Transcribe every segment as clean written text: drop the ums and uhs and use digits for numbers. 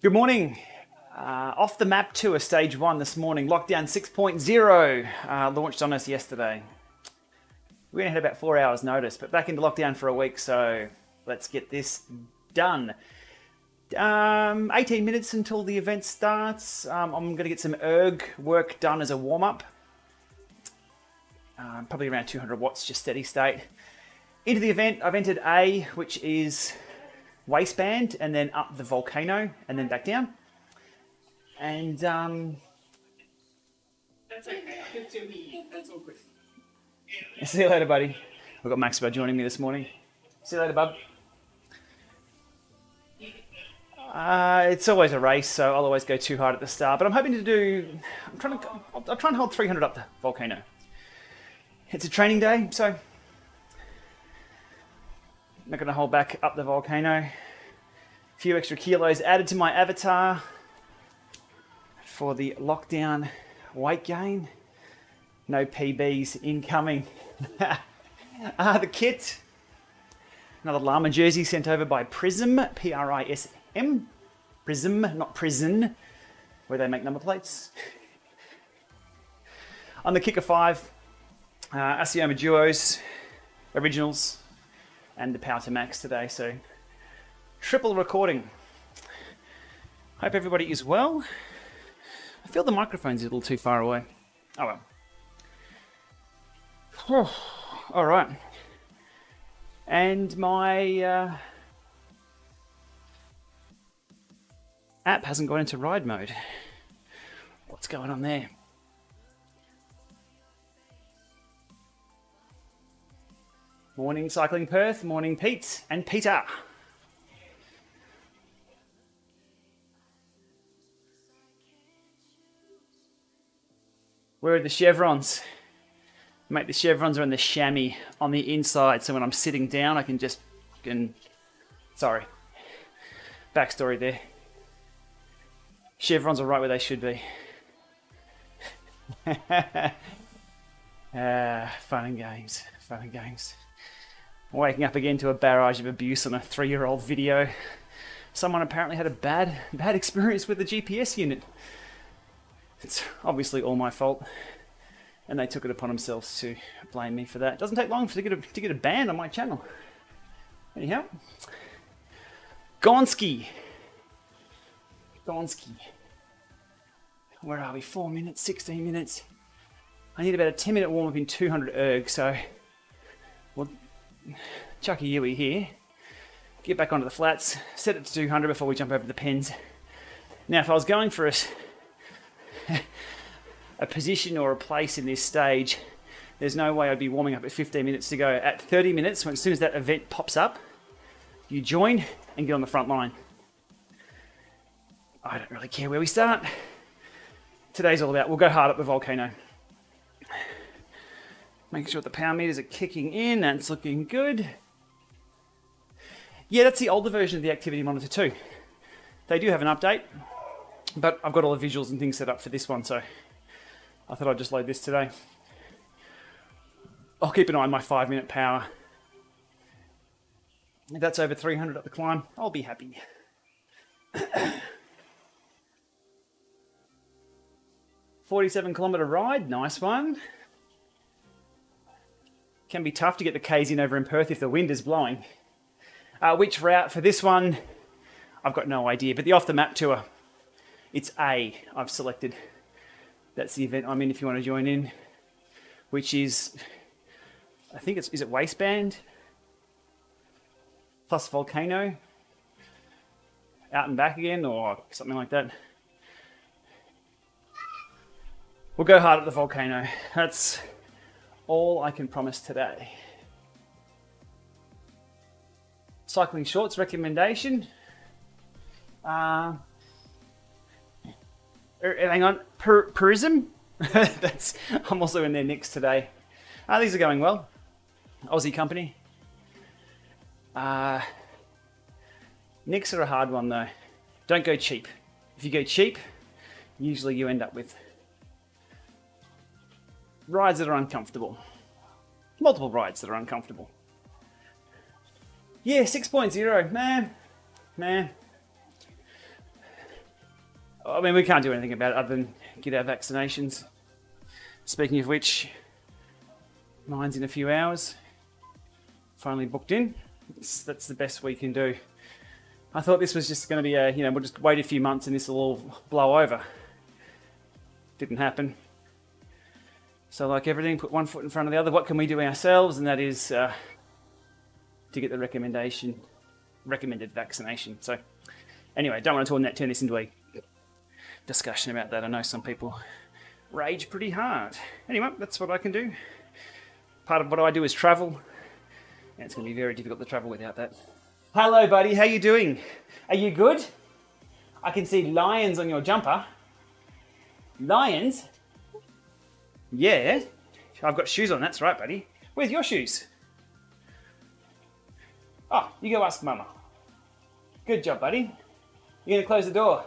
Good morning. Off the MAAP tour, stage 1 this morning. Lockdown 6.0 launched on us yesterday. We only had about 4 hours notice, but back into lockdown for a week, so let's get this done. 18 minutes until the event starts. I'm going to get some erg work done as a warm-up. Probably around 200 watts, just steady state. Into the event, I've entered A, which is waistband, and then up the volcano, and then back down. And That's okay. Good to me. That's all good. see you later, buddy. We've got Maxwell joining me this morning. See you later, bub. It's always a race, so I'll always go too hard at the start. But I'm hoping to do. I'll try and hold 300 up the volcano. It's a training day, so I'm not going to hold back up the volcano. A few extra kilos added to my avatar for the lockdown weight gain. No PBs incoming. The kit. Another Lama jersey sent over by Prism, P-R-I-S-M. Prism, not prison, where they make number plates. On the Kicker 5, Asioma Duos, Originals, and the Power to Max today, so triple recording. Hope everybody is well. I feel the microphone's a little too far away. Oh well. All right. And my app hasn't gone into ride mode. What's going on there? Morning Cycling Perth, morning Pete and Peter. Where are the chevrons? Mate, the chevrons are in the chamois on the inside, so when I'm sitting down I can just sorry. Backstory there. Chevrons are right where they should be. Fun and games, fun and games. Waking up again to a barrage of abuse on a 3-year-old video. Someone apparently had a bad experience with the GPS unit. It's obviously all my fault, and they took it upon themselves to blame me for that. It doesn't take long to get a ban on my channel. Anyhow, Gonski. Where are we? 4 minutes, 16 minutes. I need about a 10-minute warm-up in 200 erg, so we'll chuck a Yui here. Get back onto the flats, set it to 200 before we jump over the pens. Now, if I was going for a position or a place in this stage, there's no way I'd be warming up at 15 minutes to go. At 30 minutes, as soon as that event pops up, you join and get on the front line. I don't really care where we start. Today's all about, we'll go hard up the volcano. Making sure the power meters are kicking in, that's looking good. Yeah, that's the older version of the activity monitor too. They do have an update, but I've got all the visuals and things set up for this one, so I thought I'd just load this today. I'll keep an eye on my 5-minute power. If that's over 300 up the climb, I'll be happy. 47-kilometre ride, nice one. Can be tough to get the Ks in over in Perth if the wind is blowing. Which route for this one, I've got no idea, but the off the MAAP tour, it's A I've selected. That's the event I'm in if you want to join in, which is, I think is it waistband plus volcano, out and back again, or something like that. We'll go hard at the volcano. That's all I can promise today. Cycling shorts recommendation. Hang on, Prism. I'm also in their Nicks today. These are going well. Aussie company. Nicks are a hard one though. Don't go cheap. If you go cheap, usually you end up with rides that are uncomfortable. Multiple rides that are uncomfortable. Yeah, 6.0, man. I mean, we can't do anything about it other than get our vaccinations. Speaking of which, mine's in a few hours. Finally booked in. That's the best we can do. I thought this was just going to be we'll just wait a few months and this will all blow over. Didn't happen. So like everything, put one foot in front of the other. What can we do ourselves? And that is to get the recommended vaccination. So anyway, don't want to turn this into a discussion about that. I know some people rage pretty hard. Anyway, that's what I can do. Part of what I do is travel. And it's going to be very difficult to travel without that. Hello, buddy. How you doing? Are you good? I can see lions on your jumper. Lions? Yeah. I've got shoes on. That's right, buddy. Where's your shoes? Oh, you go ask Mama. Good job, buddy. You're going to close the door.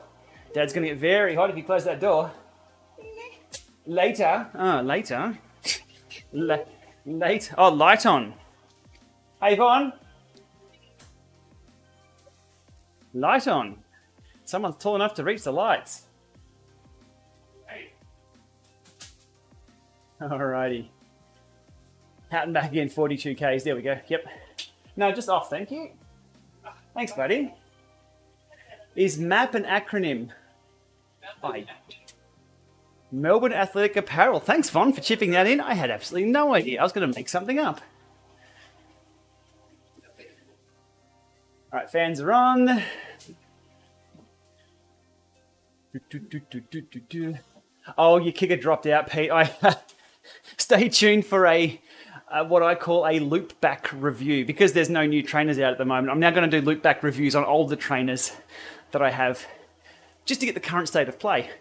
Dad's going to get very hot if you close that door. Later. Oh, later. Later. Oh, light on. Hey, Yvonne. Light on. Someone's tall enough to reach the lights. Hey. Alrighty. Out and back again, 42 Ks. There we go. Yep. No, just off, thank you. Thanks, buddy. Is MAAP an acronym? Melbourne Athletic Apparel. Thanks, Von, for chipping that in. I had absolutely no idea. I was going to make something up. All right, fans are on. Oh, your kicker dropped out, Pete. Stay tuned for a what I call a loop back review because there's no new trainers out at the moment. I'm now going to do loop back reviews on older trainers that I have just to get the current state of play.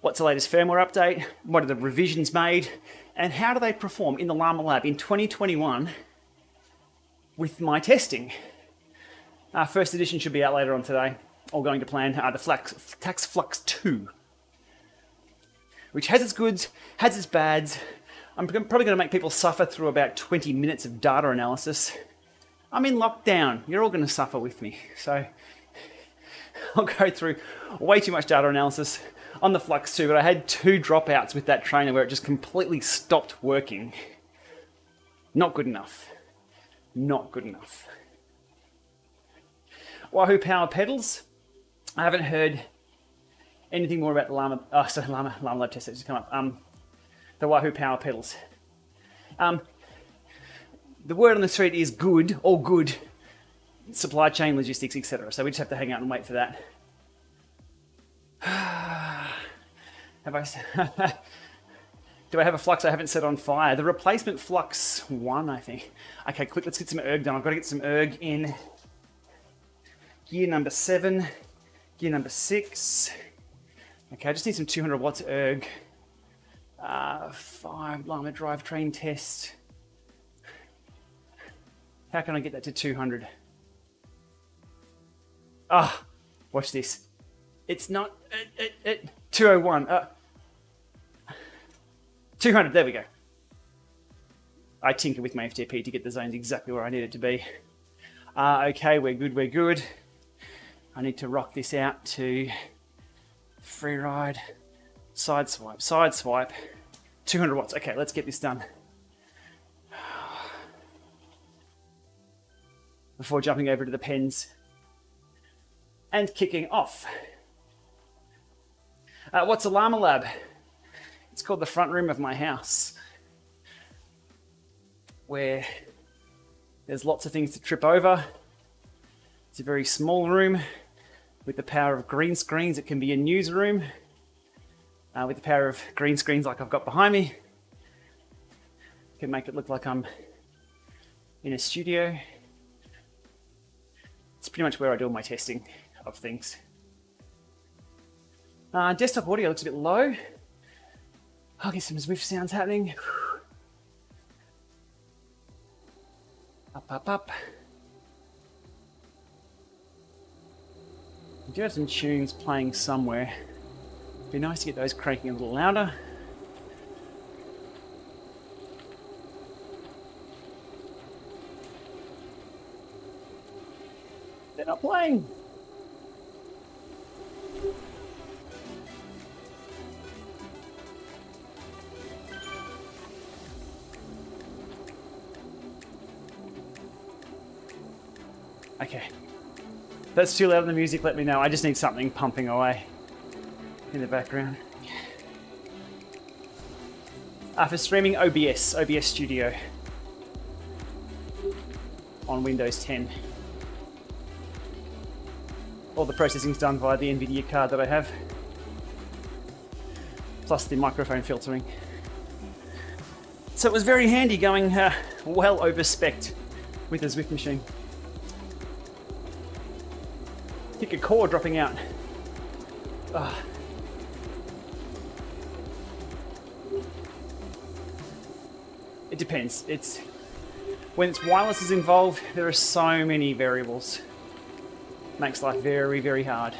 What's the latest firmware update? What are the revisions made? And how do they perform in the Lama lab in 2021 with my testing? First edition should be out later on today, all going to plan. The Tax Flux 2, which has its goods, has its bads. I'm probably going to make people suffer through about 20 minutes of data analysis. I'm in lockdown. You're all going to suffer with me. So I'll go through way too much data analysis on the Flux 2, but I had 2 dropouts with that trainer where it just completely stopped working. Not good enough. Not good enough. Wahoo Power Pedals. I haven't heard anything more about the Lama Lab test that just come up. The Wahoo Power Pedals. The word on the street is good, all good. Supply chain, logistics, etc. So we just have to hang out and wait for that. Do I have a Flux I haven't set on fire? The replacement Flux 1, I think. Okay, quick, let's get some erg done. I've got to get some erg in gear number 7, gear number 6. Okay, I just need some 200 watts erg. 5 Lama drivetrain test. How can I get that to 200? Watch this. It's not 201. 200. There we go. I tinker with my FTP to get the zones exactly where I need it to be. Okay, we're good. We're good. I need to rock this out to free ride, side swipe, 200 watts. Okay, let's get this done. Before jumping over to the pens and kicking off. What's a Lama lab? It's called the front room of my house, where there's lots of things to trip over. It's a very small room with the power of green screens. It can be a newsroom with the power of green screens like I've got behind me. Can make it look like I'm in a studio. It's pretty much where I do all my testing of things. Desktop audio looks a bit low. I'll get some Zwift sounds happening. Up. We do have some tunes playing somewhere. It'd be nice to get those cranking a little louder. They're not playing. Okay. If that's too loud in the music, let me know. I just need something pumping away in the background. For streaming, OBS Studio on Windows 10. All the processing's done via the NVIDIA card that I have, plus the microphone filtering. So it was very handy going well over-spec'd with the Zwift machine. Kick a core dropping out. It depends. When it's wireless is involved, there are so many variables. Makes life very, very hard.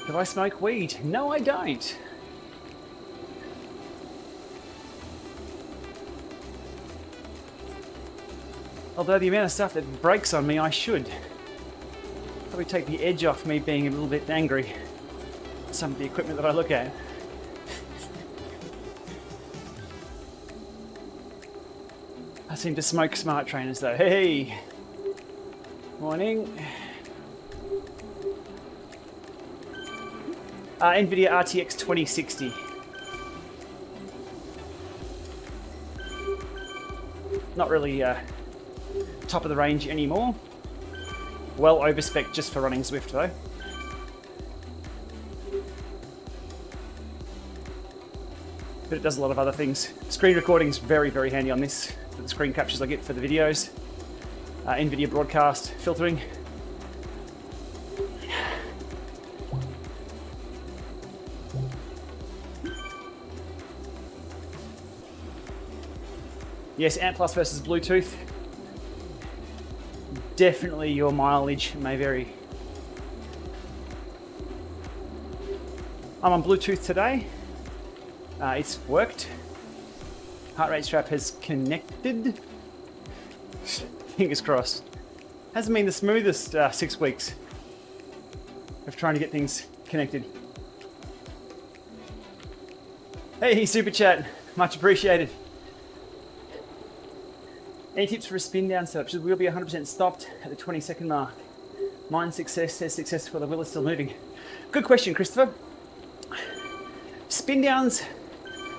Do I smoke weed? No, I don't. Although the amount of stuff that breaks on me, I should. Probably take the edge off me being a little bit angry at some of the equipment that I look at. I seem to smoke smart trainers though. Hey! Morning. NVIDIA RTX 2060. Not really top of the range anymore. Well overspec just for running Zwift though. But it does a lot of other things. Screen recording is very, very handy on this. For the screen captures I get for the videos. NVIDIA broadcast filtering. Yes, Ant Plus versus Bluetooth. Definitely your mileage may vary. I'm on Bluetooth today. It's worked. Heart rate strap has connected. Fingers crossed. Hasn't been the smoothest 6 weeks of trying to get things connected. Hey, super chat, much appreciated. Any tips for a spin down setup? Should the wheel be 100% stopped at the 20-second mark? Mine success says successful, the wheel is still moving. Good question, Christopher. Spin downs,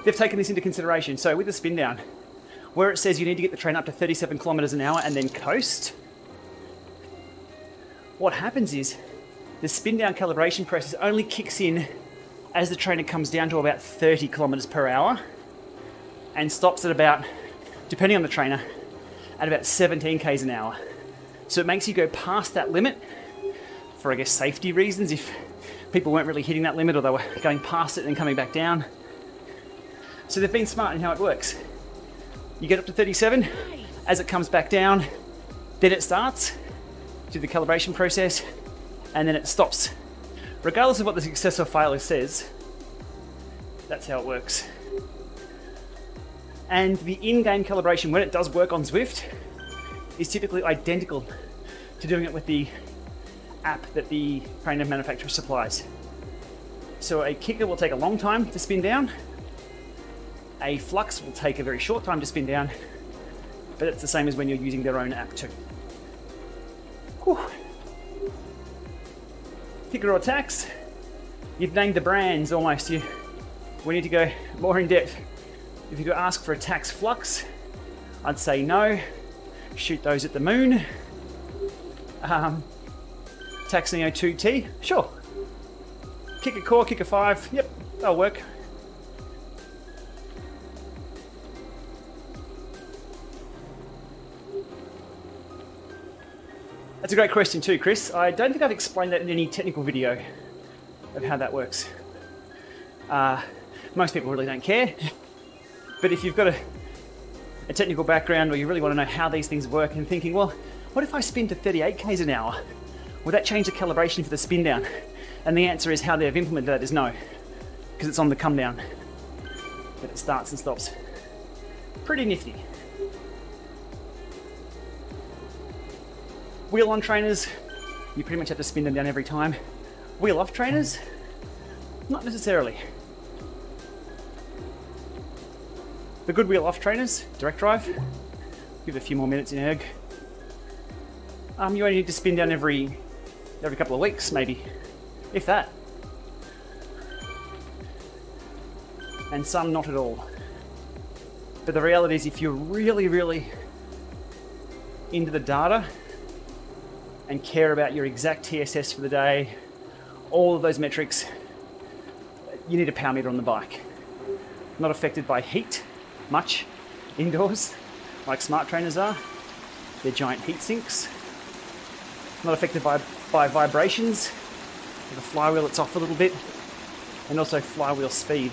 they've taken this into consideration. So with the spin down, where it says you need to get the train up to 37 kilometers an hour and then coast, what happens is the spin down calibration process only kicks in as the trainer comes down to about 30 kilometers per hour and stops at about, depending on the trainer, at about 17 k's an hour. So it makes you go past that limit for, I guess, safety reasons, if people weren't really hitting that limit or they were going past it and then coming back down. So they've been smart in how it works. You get up to 37, as it comes back down, then it starts, do the calibration process, and then it stops. Regardless of what the success or failure says, that's how it works. And the in-game calibration, when it does work on Zwift, is typically identical to doing it with the app that the trainer manufacturer supplies. So a kicker will take a long time to spin down. A flux will take a very short time to spin down, but it's the same as when you're using their own app too. Whew. Kicker or tax? You've named the brands almost. We need to go more in depth. If you could ask for a tax flux, I'd say no. Shoot those at the moon. Tax Neo 2T, sure. Kick a core, kick a 5, yep, that'll work. That's a great question too, Chris. I don't think I've explained that in any technical video of how that works. Most people really don't care. But if you've got a technical background or you really want to know how these things work and thinking, well, what if I spin to 38 k's an hour? Will that change the calibration for the spin down? And the answer is how they've implemented that is no, because it's on the come down that it starts and stops. Pretty nifty. Wheel on trainers, you pretty much have to spin them down every time. Wheel off trainers, not necessarily. The good wheel off trainers, direct drive, Give it a few more minutes in erg. You only need to spin down every couple of weeks, maybe, if that. And some not at all. But the reality is, if you're really, really into the data and care about your exact TSS for the day, all of those metrics, you need a power meter on the bike. Not affected by heat much indoors, like smart trainers are. They're giant heat sinks. Not affected by vibrations. With the flywheel, it's off a little bit. And also flywheel speed.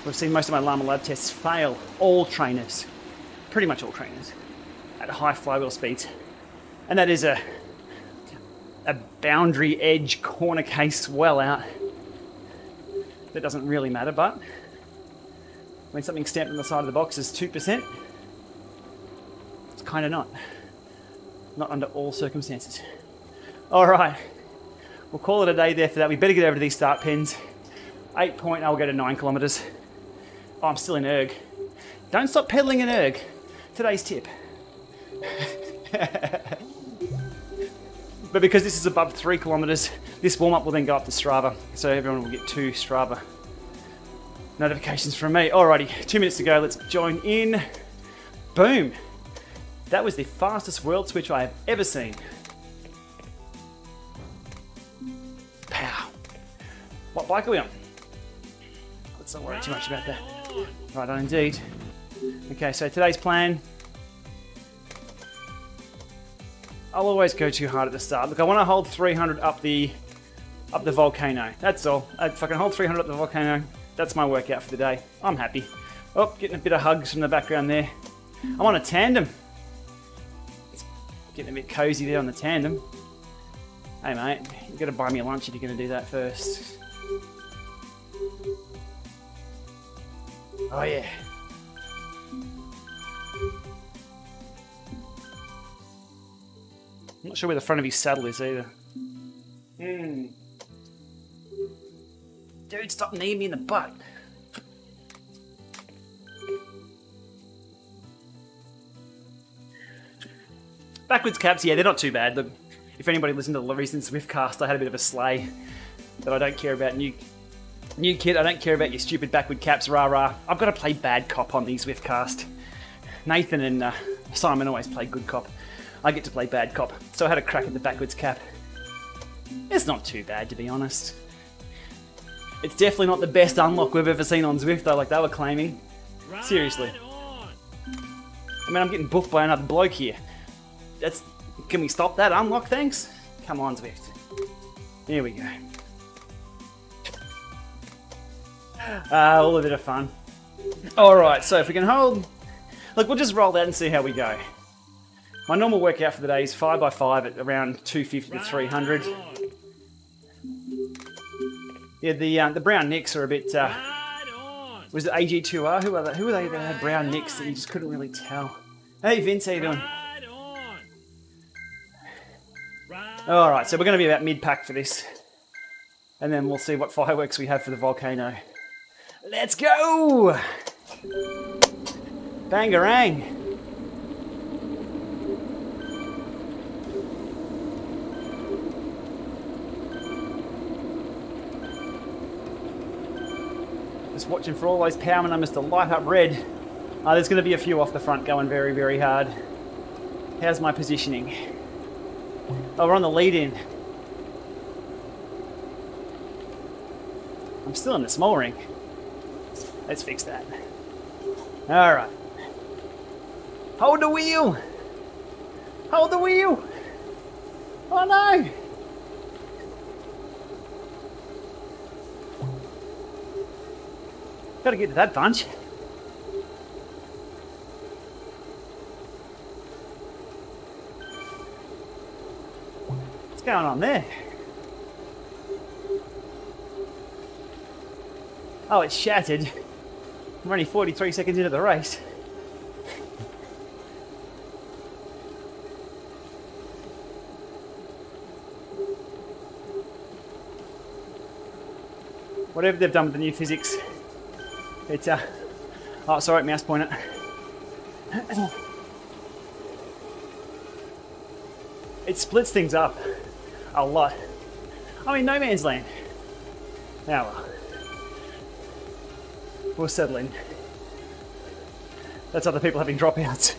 We've seen most of my Lama lab tests fail. All trainers, pretty much all trainers, at high flywheel speeds. And that is a boundary edge corner case well out. That doesn't really matter, but when something stamped on the side of the box is 2%, it's kind of not. Not under all circumstances. All right, we'll call it a day there for that. We better get over to these start pins. 8 point, I'll go to 9 kilometers. Oh, I'm still in erg. Don't stop pedaling in erg. Today's tip. But because this is above 3 kilometers, this warm-up will then go up to Strava. So everyone will get 2 Strava notifications from me. Alrighty, 2 minutes to go. Let's join in. Boom. That was the fastest world switch I have ever seen. Pow. What bike are we on? Let's not worry too much about that. Right on indeed. Okay, so today's plan. I'll always go too hard at the start. Look, I want to hold 300 up the volcano. That's all. I fucking hold 300 up the volcano. That's my workout for the day. I'm happy. Oh, getting a bit of hugs from the background there. I'm on a tandem. It's getting a bit cozy there on the tandem. Hey mate, you got to buy me a lunch if you're going to do that first. Oh yeah. I'm not sure where the front of his saddle is either. Dude, stop kneeing me in the butt. Backwards caps, yeah, they're not too bad. Look, if anybody listened to the recent Zwift cast, I had a bit of a slay that I don't care about new kid. I don't care about your stupid backward caps, rah rah. I've got to play bad cop on these Zwift cast. Nathan and Simon always play good cop. I get to play bad cop, so I had a crack at the backwards cap. It's not too bad, to be honest. It's definitely not the best unlock we've ever seen on Zwift, though, like they were claiming. Seriously. I mean, I'm getting buffed by another bloke here. Can we stop that unlock, thanks? Come on, Zwift. Here we go. All a bit of fun. Alright, so if we can hold... Look, we'll just roll that and see how we go. My normal workout for the day is 5x5 at around 250 to 300. Yeah, the brown nicks are a bit... was it AG2R? Who are they that had brown nicks that you just couldn't really tell? Hey Vince, how you doing? Alright, so we're going to be about mid-pack for this. And then we'll see what fireworks we have for the volcano. Let's go! Bangarang! Just watching for all those power numbers to light up red. There's going to be a few off the front going very, very hard. How's my positioning? Oh, we're on the lead-in. I'm still in the small ring. Let's fix that. Alright. Hold the wheel! Hold the wheel! Oh no! Gotta get to that bunch. What's going on there? Oh, it's shattered. I'm only 43 seconds into the race. Whatever they've done with the new physics, it's oh, sorry, mouse pointer. it splits things up a lot. I mean, no man's land. Now, we'll settle in. That's other people having dropouts.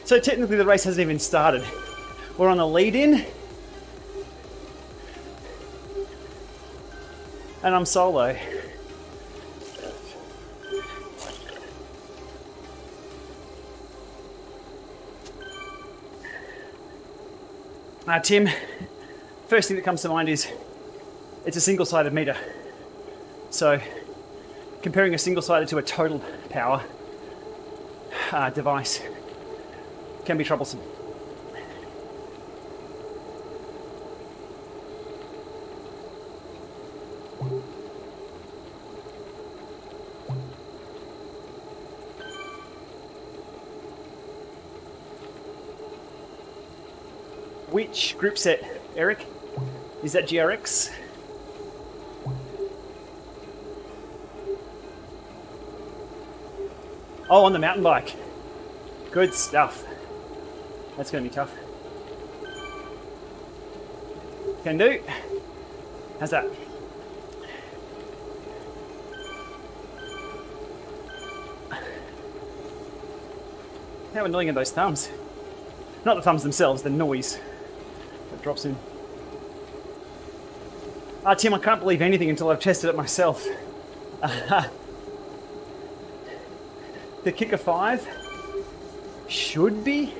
So technically the race hasn't even started. We're on a lead-in. And I'm solo. Tim, first thing that comes to mind is it's a single-sided meter. So comparing a single-sided to a total power device can be troublesome. Which group set, Eric? Is that GRX? Oh, on the mountain bike. Good stuff. That's going to be tough. Can do. How's that? How annoying are those thumbs? Not the thumbs themselves, the noise that drops in. Tim, I can't believe anything until I've tested it myself. The Kicker 5 should be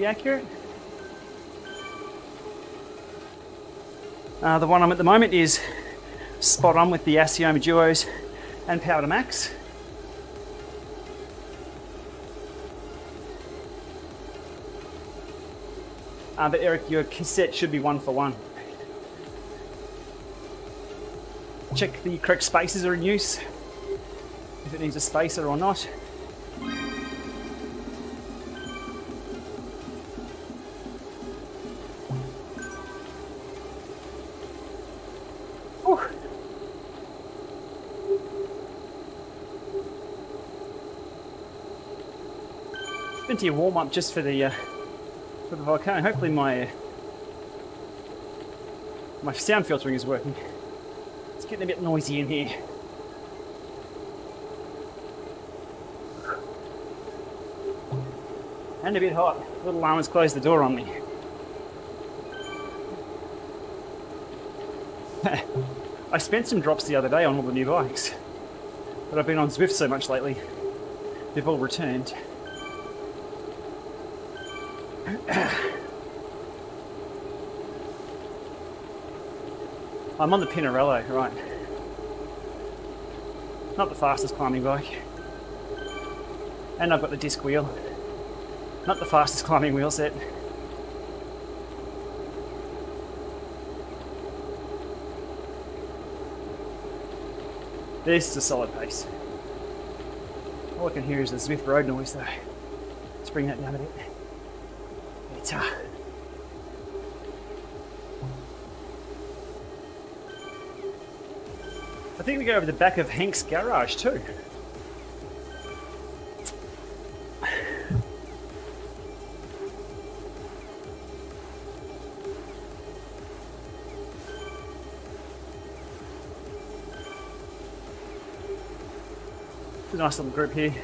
accurate. The one I'm at the moment is spot on with the Asioma Duos and Power to Max. But Eric, your cassette should be 1 for 1. Check the correct spacers are in use, if it needs a spacer or not. Whew. Plenty of warm up just for the volcano. Hopefully my sound filtering is working. It's getting a bit noisy in here. And a bit hot. Little Lama's closed the door on me. I spent some drops the other day on all the new bikes, but I've been on Zwift so much lately, they've all returned. I'm on the Pinarello, right. Not the fastest climbing bike. And I've got the disc wheel. Not the fastest climbing wheel set. This is a solid pace. All I can hear is the Zwift road noise though. Let's bring that down a bit. It's I think we go over the back of Hank's garage too. It's a nice little group here.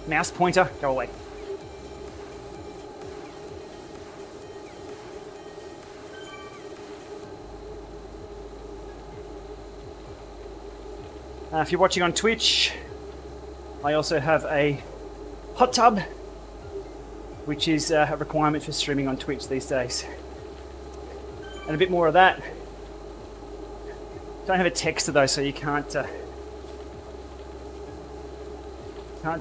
Mouse pointer, go away. If you're watching on Twitch, I also have a hot tub, which is a requirement for streaming on Twitch these days. And a bit more of that. Don't have a texter though, so you can't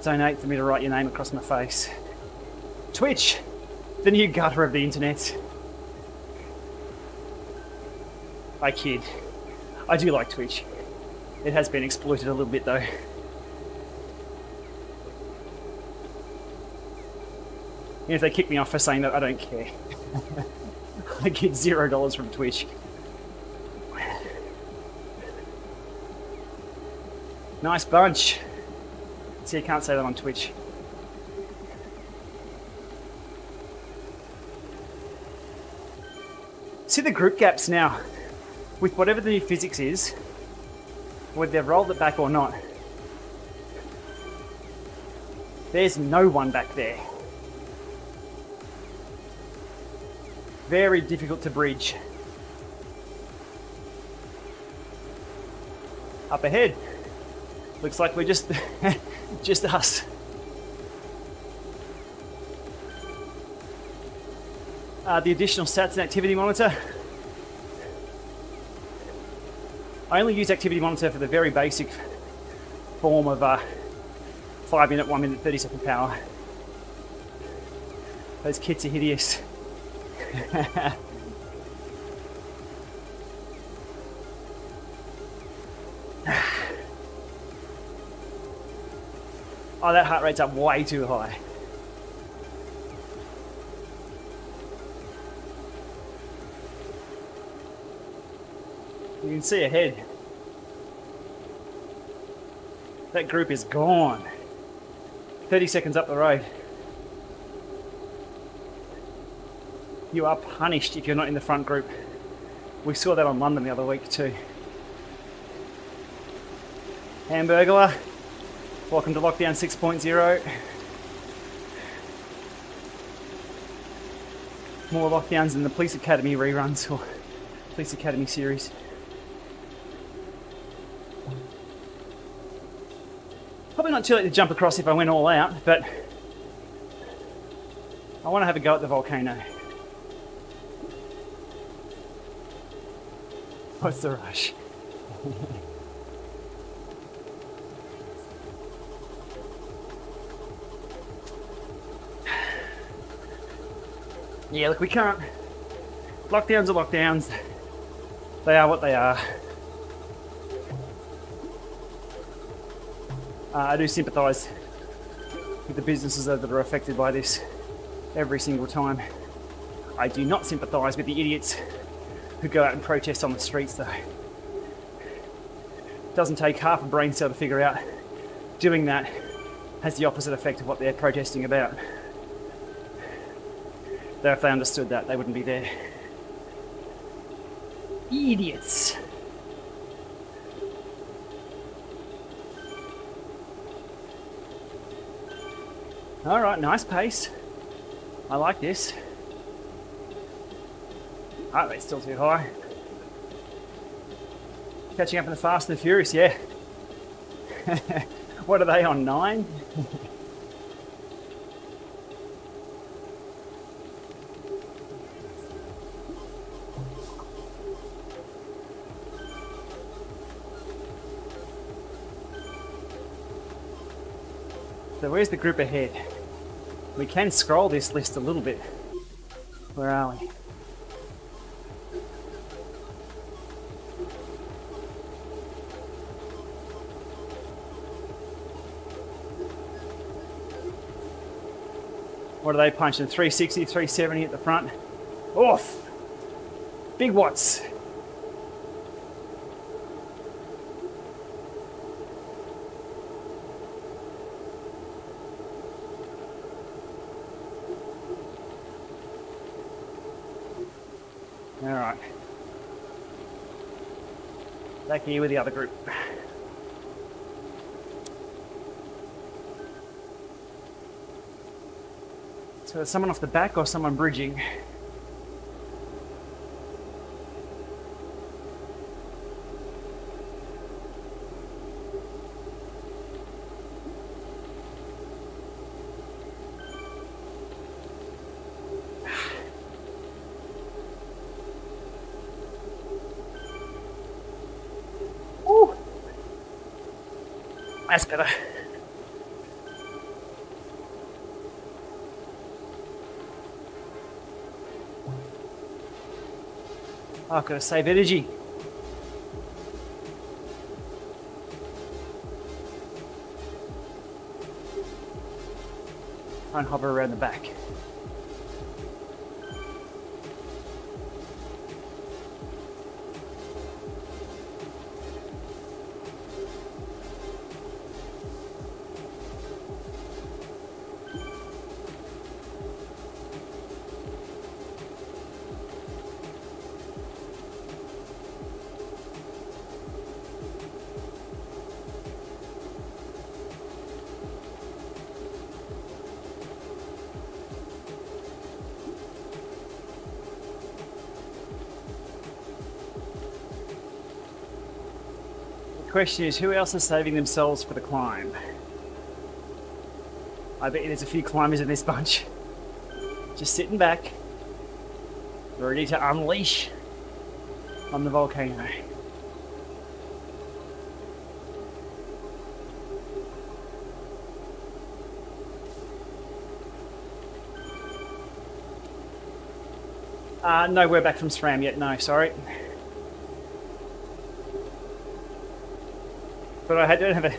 donate for me to write your name across my face. Twitch, the new gutter of the internet. I kid. I do like Twitch. It has been exploited a little bit though. And if they kick me off for saying that, I don't care. I get $0 from Twitch. Nice bunch. See, you can't say that on Twitch. See the group gaps now. With whatever the new physics is, whether they've rolled it back or not, there's no one back there. Very difficult to bridge. Up ahead, looks like we're just just us. The additional stats and activity monitor. I only use activity monitor for the very basic form of 5 minute, 1 minute, 30-second power. Those kits are hideous. Oh, that heart rate's up way too high. You can see ahead. That group is gone. 30 seconds up the road. You are punished if you're not in the front group. We saw that on London the other week too. Hamburglar, welcome to Lockdown 6.0. More lockdowns than the Police Academy reruns or Police Academy series. Probably not too late to jump across if I went all out, but I want to have a go at the volcano. What's the rush? Yeah, look, we can't. Lockdowns are lockdowns. They are what they are. I do sympathise with the businesses that are affected by this every single time. I do not sympathise with the idiots who go out and protest on the streets though. It doesn't take half a brain cell to figure out doing that has the opposite effect of what they're protesting about. Though if they understood that, they wouldn't be there. Idiots. All right, nice pace. I like this. Heart rate's still too high. Catching up in the Fast and the Furious, yeah. What are they on, 9? So where's the group ahead? We can scroll this list a little bit. Where are we? What are they punching? 360, 370 at the front. Oof! Big watts. All right. Back here with the other group. So is someone off the back or someone bridging? Ooh. That's better. Oh, I've got to save energy. Try and hover around the back. question is, who else is saving themselves for the climb? I bet there's a few climbers in this bunch. Just sitting back, ready to unleash on the volcano. No, we're back from SRAM yet. No, sorry. But I don't have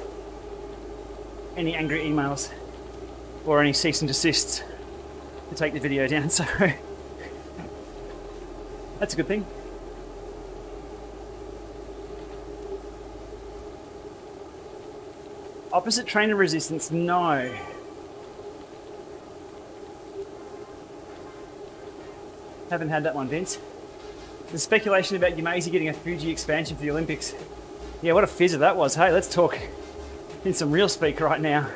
any angry emails or any cease and desists to take the video down, so that's a good thing. Opposite trainer resistance, no. Haven't had that one, Vince. There's speculation about Yamazaki getting a Fuji expansion for the Olympics. Yeah, what a fizzer that was. Hey, let's talk in some real speak right now.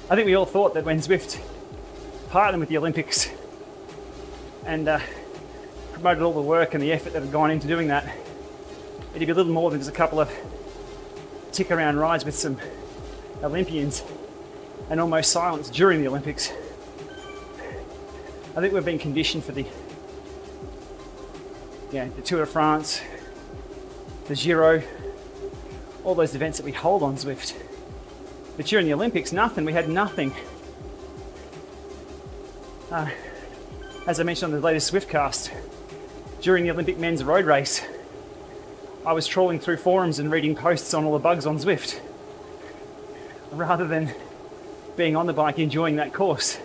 I think we all thought that when Zwift partnered with the Olympics and promoted all the work and the effort that had gone into doing that, it'd be a little more than just a couple of tick around rides with some Olympians and almost silence during the Olympics. I think we've been conditioned for the Tour de France, the Giro, all those events that we hold on Zwift. But during the Olympics, nothing. We had nothing. As I mentioned on the latest Zwiftcast, during the Olympic men's road race, I was trawling through forums and reading posts on all the bugs on Zwift, rather than being on the bike enjoying that course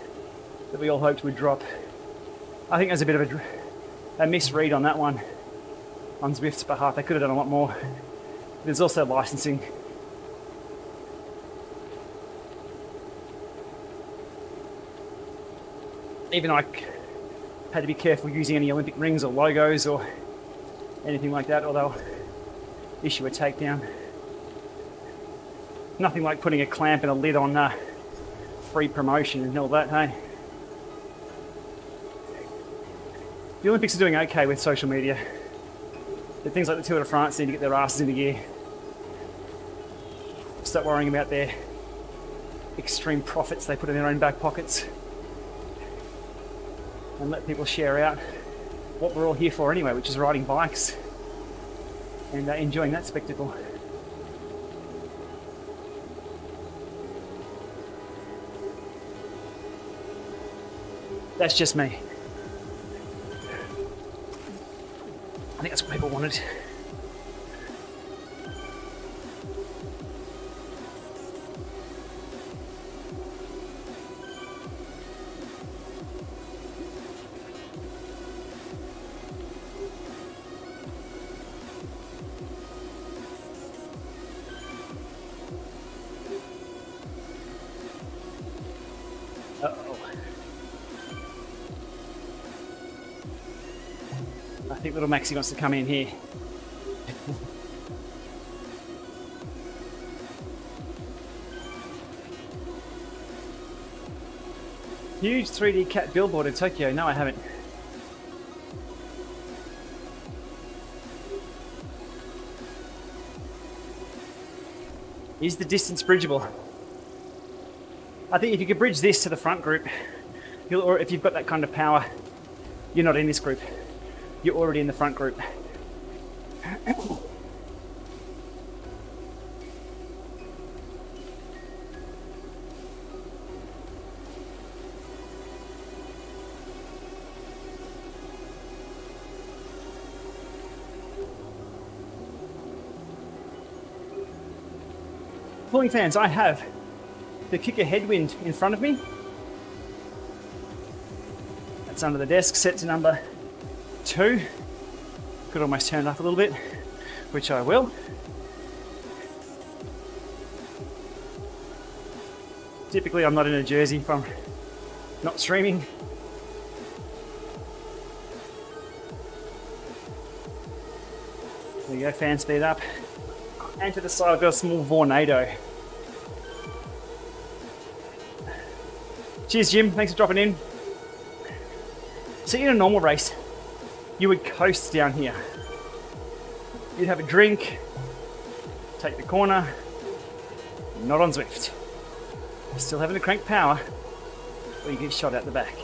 that we all hoped would drop. I think there's a bit of a misread on that one on Zwift's behalf. They could have done a lot more. There's also licensing. Even I had to be careful using any Olympic rings or logos or anything like that, or they'll issue a takedown. Nothing like putting a clamp and a lid on free promotion and all that, hey? The Olympics are doing okay with social media. But things like the Tour de France need to get their asses into gear. Start worrying about their extreme profits they put in their own back pockets. And let people share out what we're all here for anyway, which is riding bikes and enjoying that spectacle. That's just me. I think that's what people wanted. I think little Maxie wants to come in here. Huge 3D cat billboard in Tokyo. No, I haven't. Is the distance bridgeable? I think if you could bridge this to the front group, or if you've got that kind of power, you're not in this group. You're already in the front group. Pulling fans, I have the kicker headwind in front of me. That's under the desk, set to number 2. Could almost turn it up a little bit, which I will. Typically I'm not in a jersey if I'm not streaming. There you go, fan speed up. And to the side I've got a small Vornado. Cheers Jim, thanks for dropping in. So in a normal race, you would coast down here. You'd have a drink, take the corner. Not on Zwift. Still having to crank power, or you get shot out the back.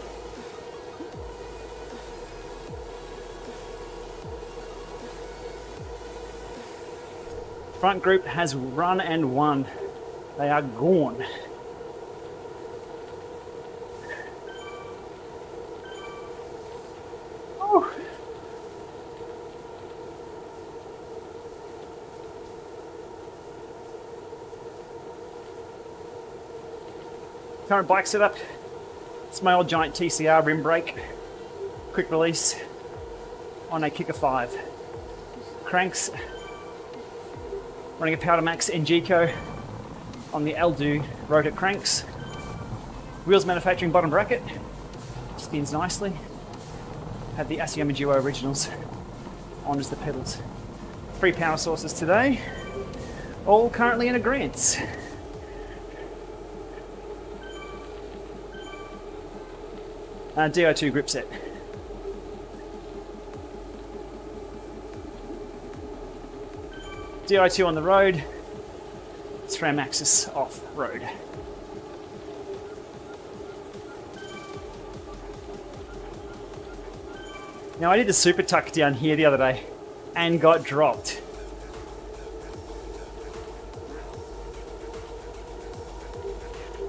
Front group has run and won. They are gone. Oh. Current bike setup. It's my old giant TCR rim brake. Quick release on a Kicker 5. Cranks. Running a Powder Max NG-Co on the Aldo rotor cranks. Wheels manufacturing bottom bracket. Spins nicely. Have the Asioma Duo originals on as the pedals. 3 power sources today. All currently in agreement. DO2 grip set. DO2 on the road, SRAM Axis off road. Now I did the super tuck down here the other day and got dropped.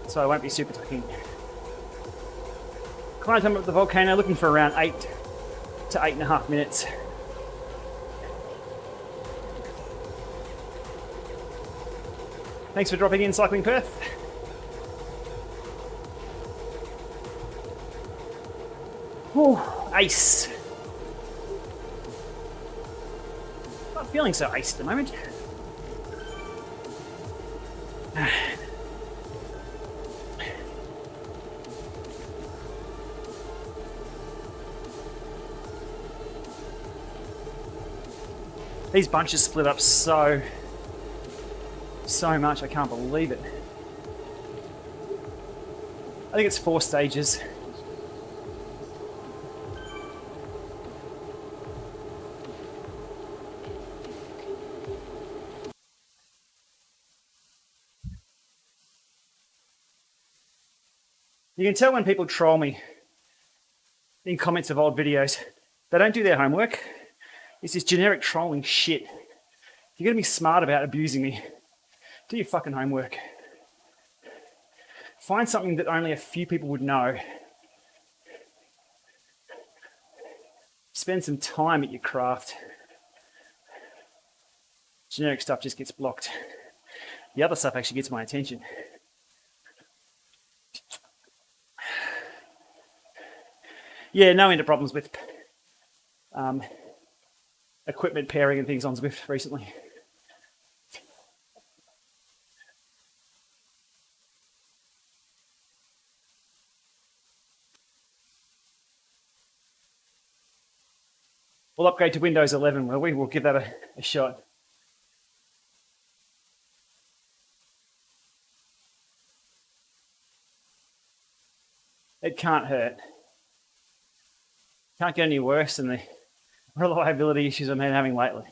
So I won't be super tucking. Climb time up the volcano, looking for around 8 to 8.5 minutes. Thanks for dropping in, Cycling Perth. Ooh, ace. Not feeling so ace at the moment. These bunches split up so much, I can't believe it. I think it's 4 stages. You can tell when people troll me in comments of old videos. They don't do their homework. It's this generic trolling shit. You're gonna be smart about abusing me. Do your fucking homework. Find something that only a few people would know. Spend some time at your craft. Generic stuff just gets blocked. The other stuff actually gets my attention. Yeah, no end of problems with equipment pairing and things on Zwift recently. We'll upgrade to Windows 11, will we? We'll give that a shot. It can't hurt. Can't get any worse than the reliability issues I've been having lately.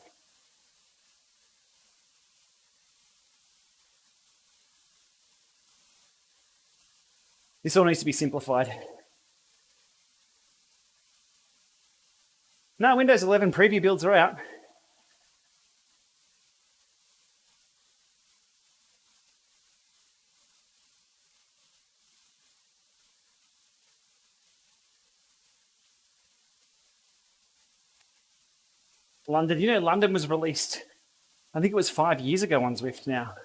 This all needs to be simplified. No, Windows 11 preview builds are out. London, you know, London was released, I think it was 5 years ago on Zwift now.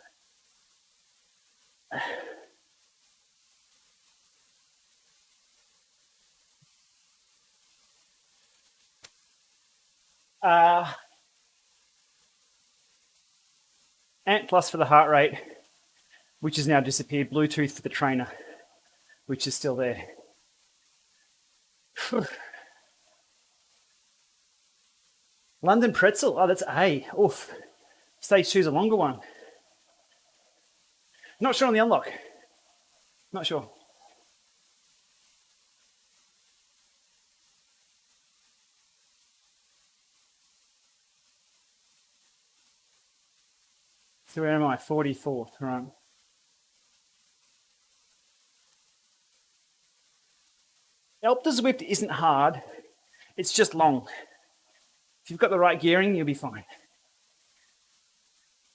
Ant Plus for the heart rate, which has now disappeared. Bluetooth for the trainer, which is still there. London Pretzel, oh, that's A. Oof. Stage 2's a longer one. Not sure on the unlock. Not sure. So where am I? 44th, right. Up the Zwift isn't hard, it's just long. If you've got the right gearing, you'll be fine.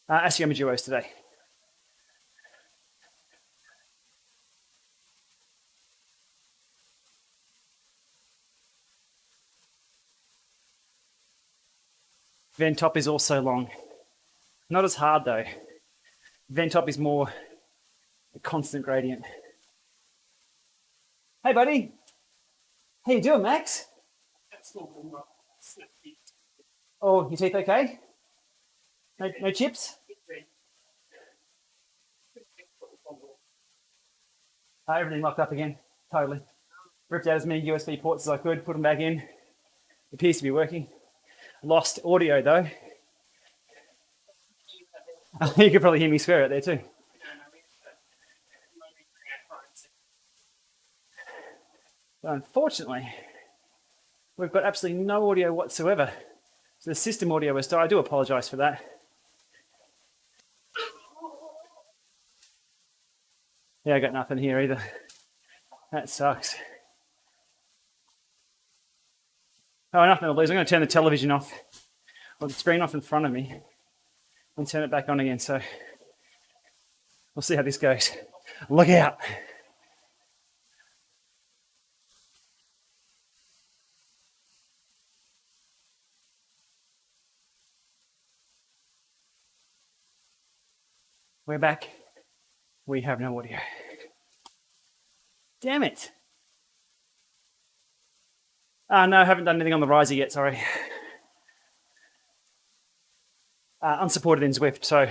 Asioma duos today. Ventop is also long. Not as hard though. Ventop is more a constant gradient. Hey buddy. How you doing, Max? Oh, your teeth okay? No chips? Everything locked up again, totally. Ripped out as many USB ports as I could, put them back in. Appears to be working. Lost audio though. You could probably hear me swear out there too. But unfortunately, we've got absolutely no audio whatsoever. So the system audio was I do apologise for that. Yeah, I got nothing here either. That sucks. Oh, nothing to lose. I'm going to turn the television off, or the screen off in front of me, and turn it back on again. So we'll see how this goes. Look out. We're back. We have no audio. Damn it. No, I haven't done anything on the riser yet, sorry. Unsupported in Zwift, so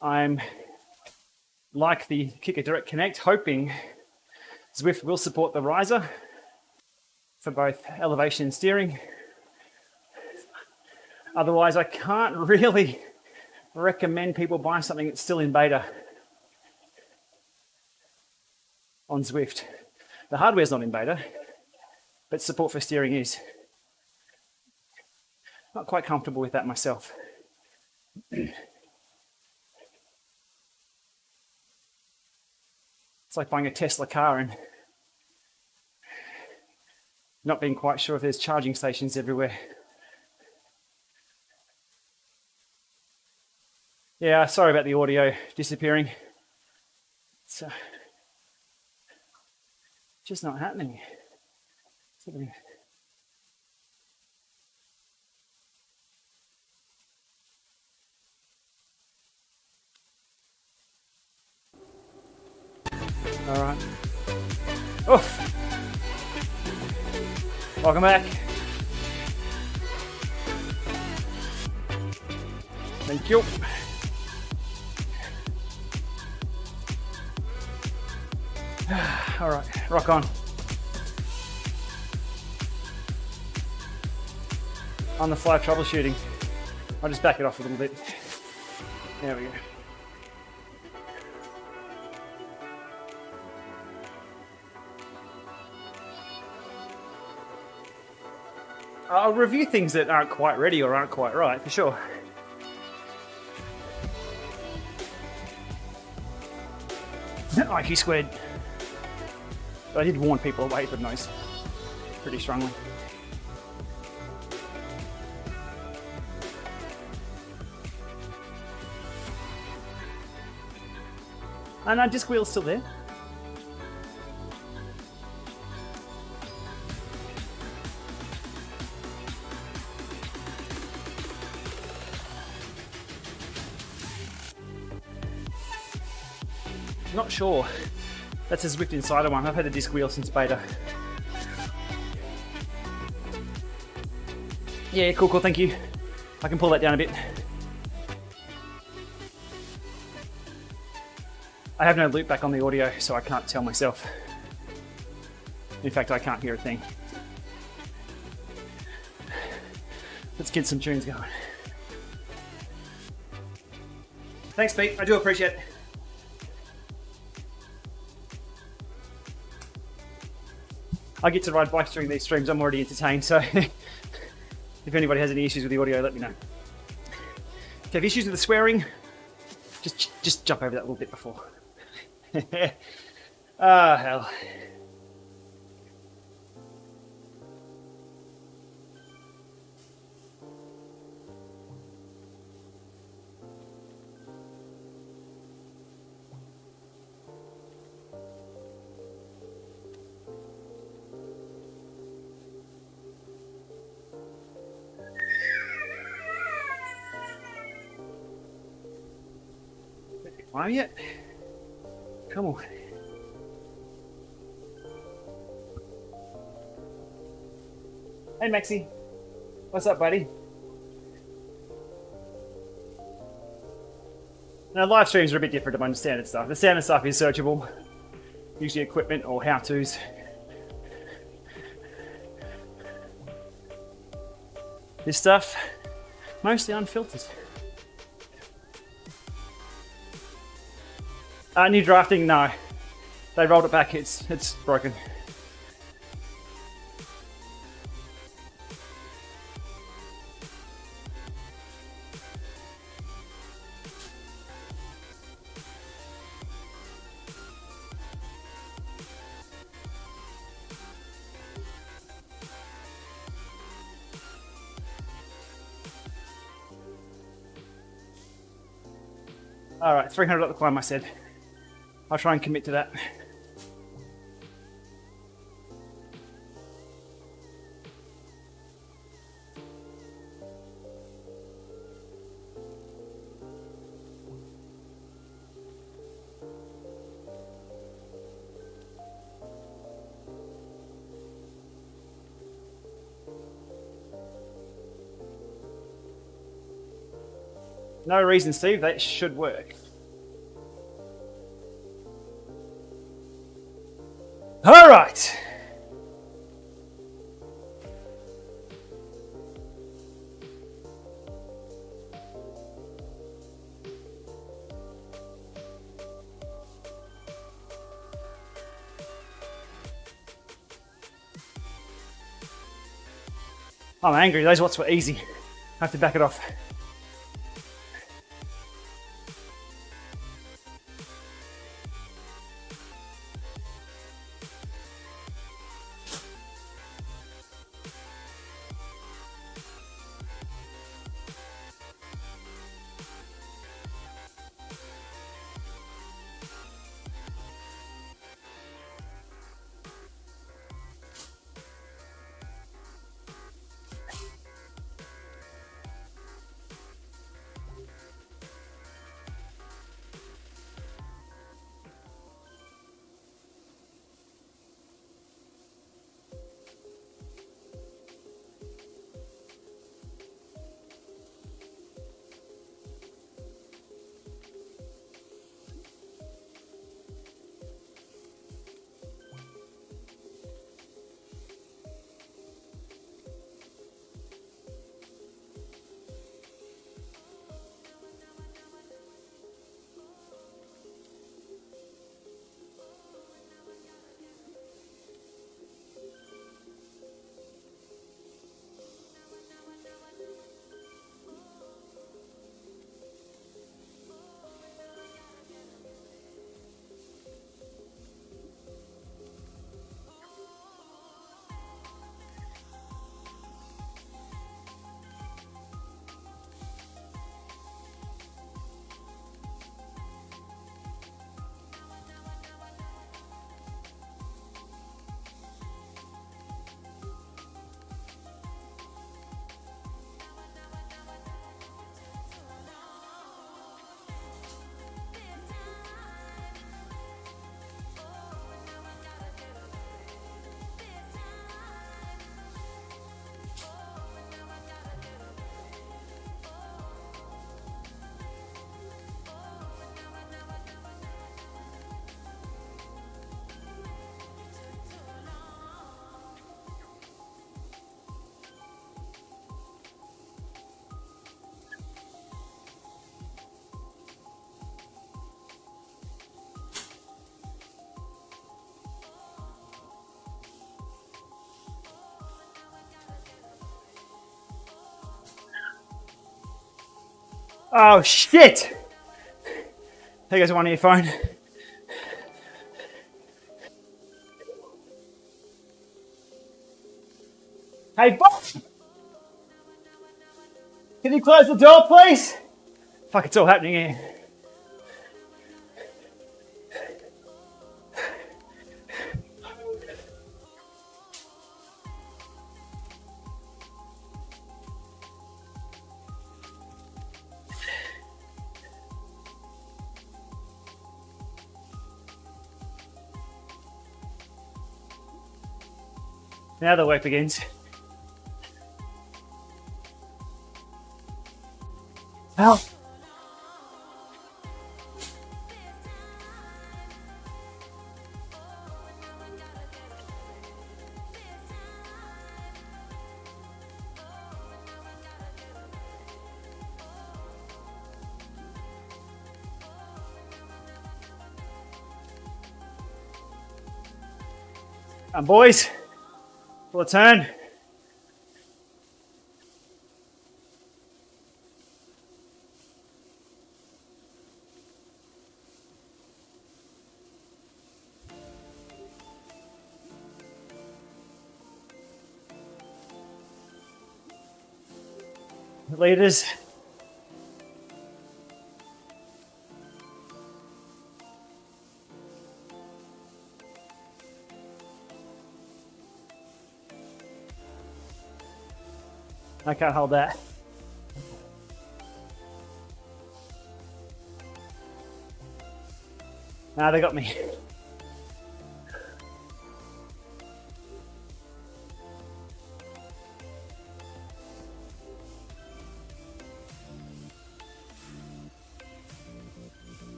I'm like the Kicker Direct Connect, hoping Zwift will support the riser for both elevation and steering. Otherwise, I can't really recommend people buy something that's still in beta on Zwift. The hardware's not in beta, but support for steering is. Not quite comfortable with that myself. It's like buying a Tesla car and not being quite sure if there's charging stations everywhere. Yeah, sorry about the audio disappearing. It's just not happening. All right. Oof. Welcome back. Thank you. All right, rock on. On the fly troubleshooting. I'll just back it off a little bit. There we go. I'll review things that aren't quite ready or aren't quite right, for sure. IQ squared. But I did warn people away from those pretty strongly. And our disc wheel's still there. Not sure. That's a Zwift Insider one. I've had a disc wheel since beta. Yeah, cool, thank you. I can pull that down a bit. I have no loop back on the audio, so I can't tell myself. In fact, I can't hear a thing. Let's get some tunes going. Thanks, Pete. I do appreciate it. I get to ride bikes during these streams. I'm already entertained, so if anybody has any issues with the audio, let me know. you have issues with the swearing, just jump over that little bit before. Ah, hell. Are you yet? Come on. Hey, Maxie. What's up, buddy? Now, live streams are a bit different to my standard stuff. The standard stuff is searchable, usually equipment or how-tos. This stuff, mostly unfiltered. New drafting, no. They rolled it back, it's broken. All right, 300 at the climb, I said. I'll try and commit to that. No reason, Steve, that should work. All right. I'm angry, those watts were easy. I have to back it off. Oh shit! There goes one on your phone. Hey, Bob! Can you close the door, please? Fuck, it's all happening here. Now the work begins. Help! And boys, full turn. Leaders. I can't hold that. Nah, they got me.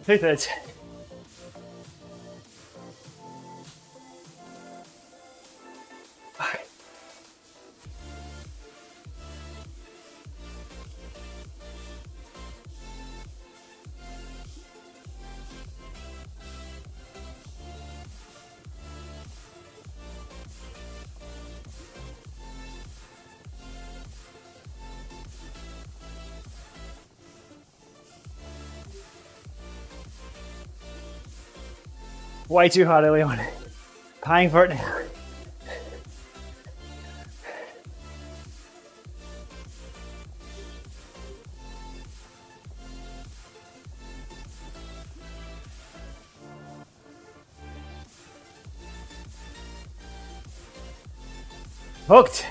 Two-thirds. Way too hard early on. Paying for it now. Hooked.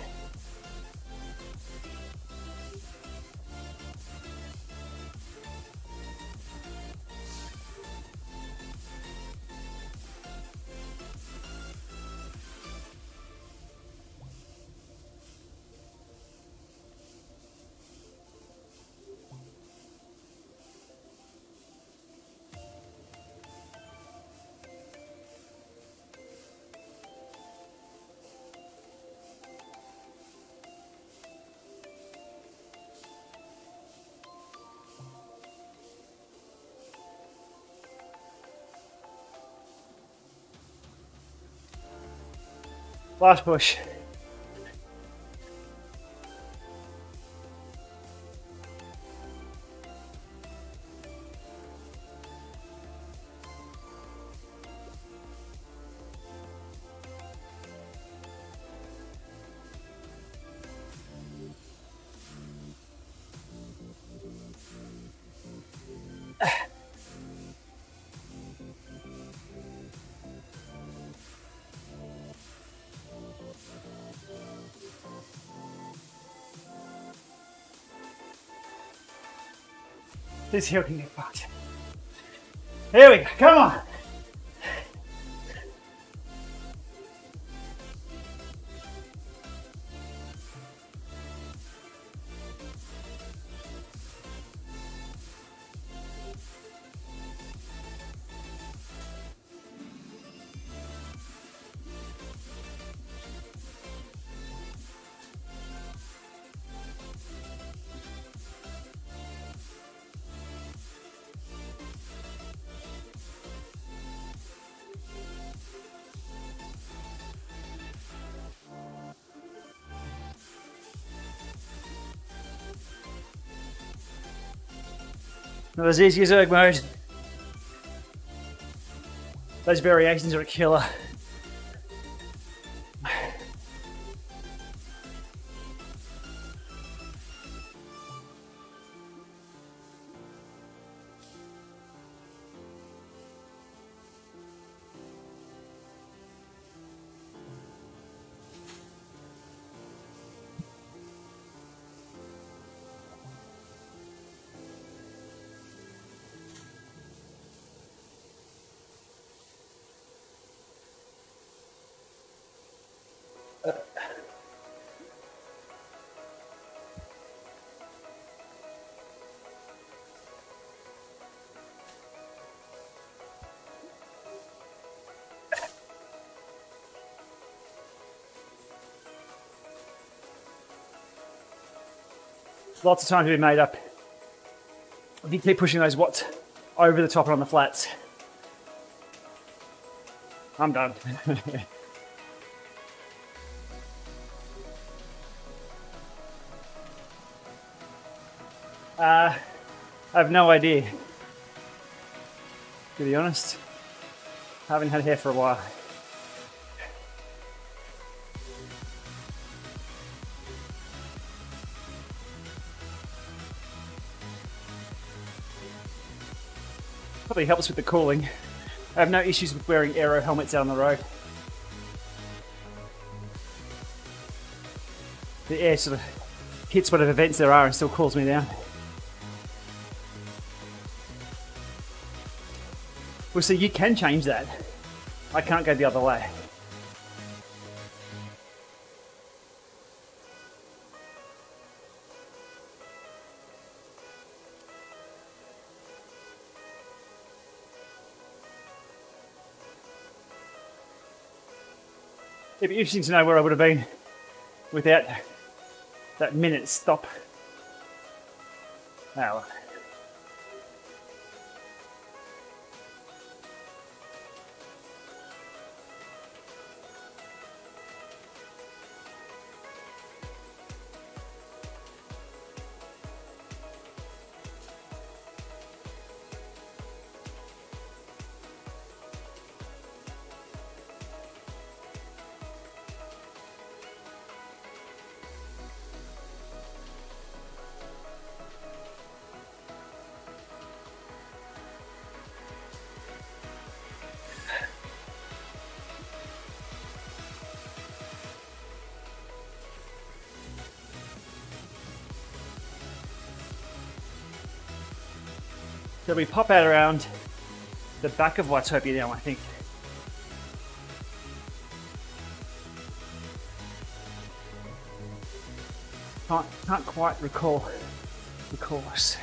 Last push. This heel can get fucked. Here we go, come on. Not as easy as erg mode. Those variations are a killer. Lots of time to be made up. If you keep pushing those watts over the top and on the flats. I'm done. I have no idea, to be honest. I haven't had hair for a while. Probably helps with the cooling. I have no issues with wearing aero helmets out on the road. The air sort of hits whatever vents there are and still cools me down. Well, see, you can change that. I can't go the other way. It'd be interesting to know where I would have been without that minute stop. Now, so we pop out around the back of Watopia now, I think. Can't quite recall the course.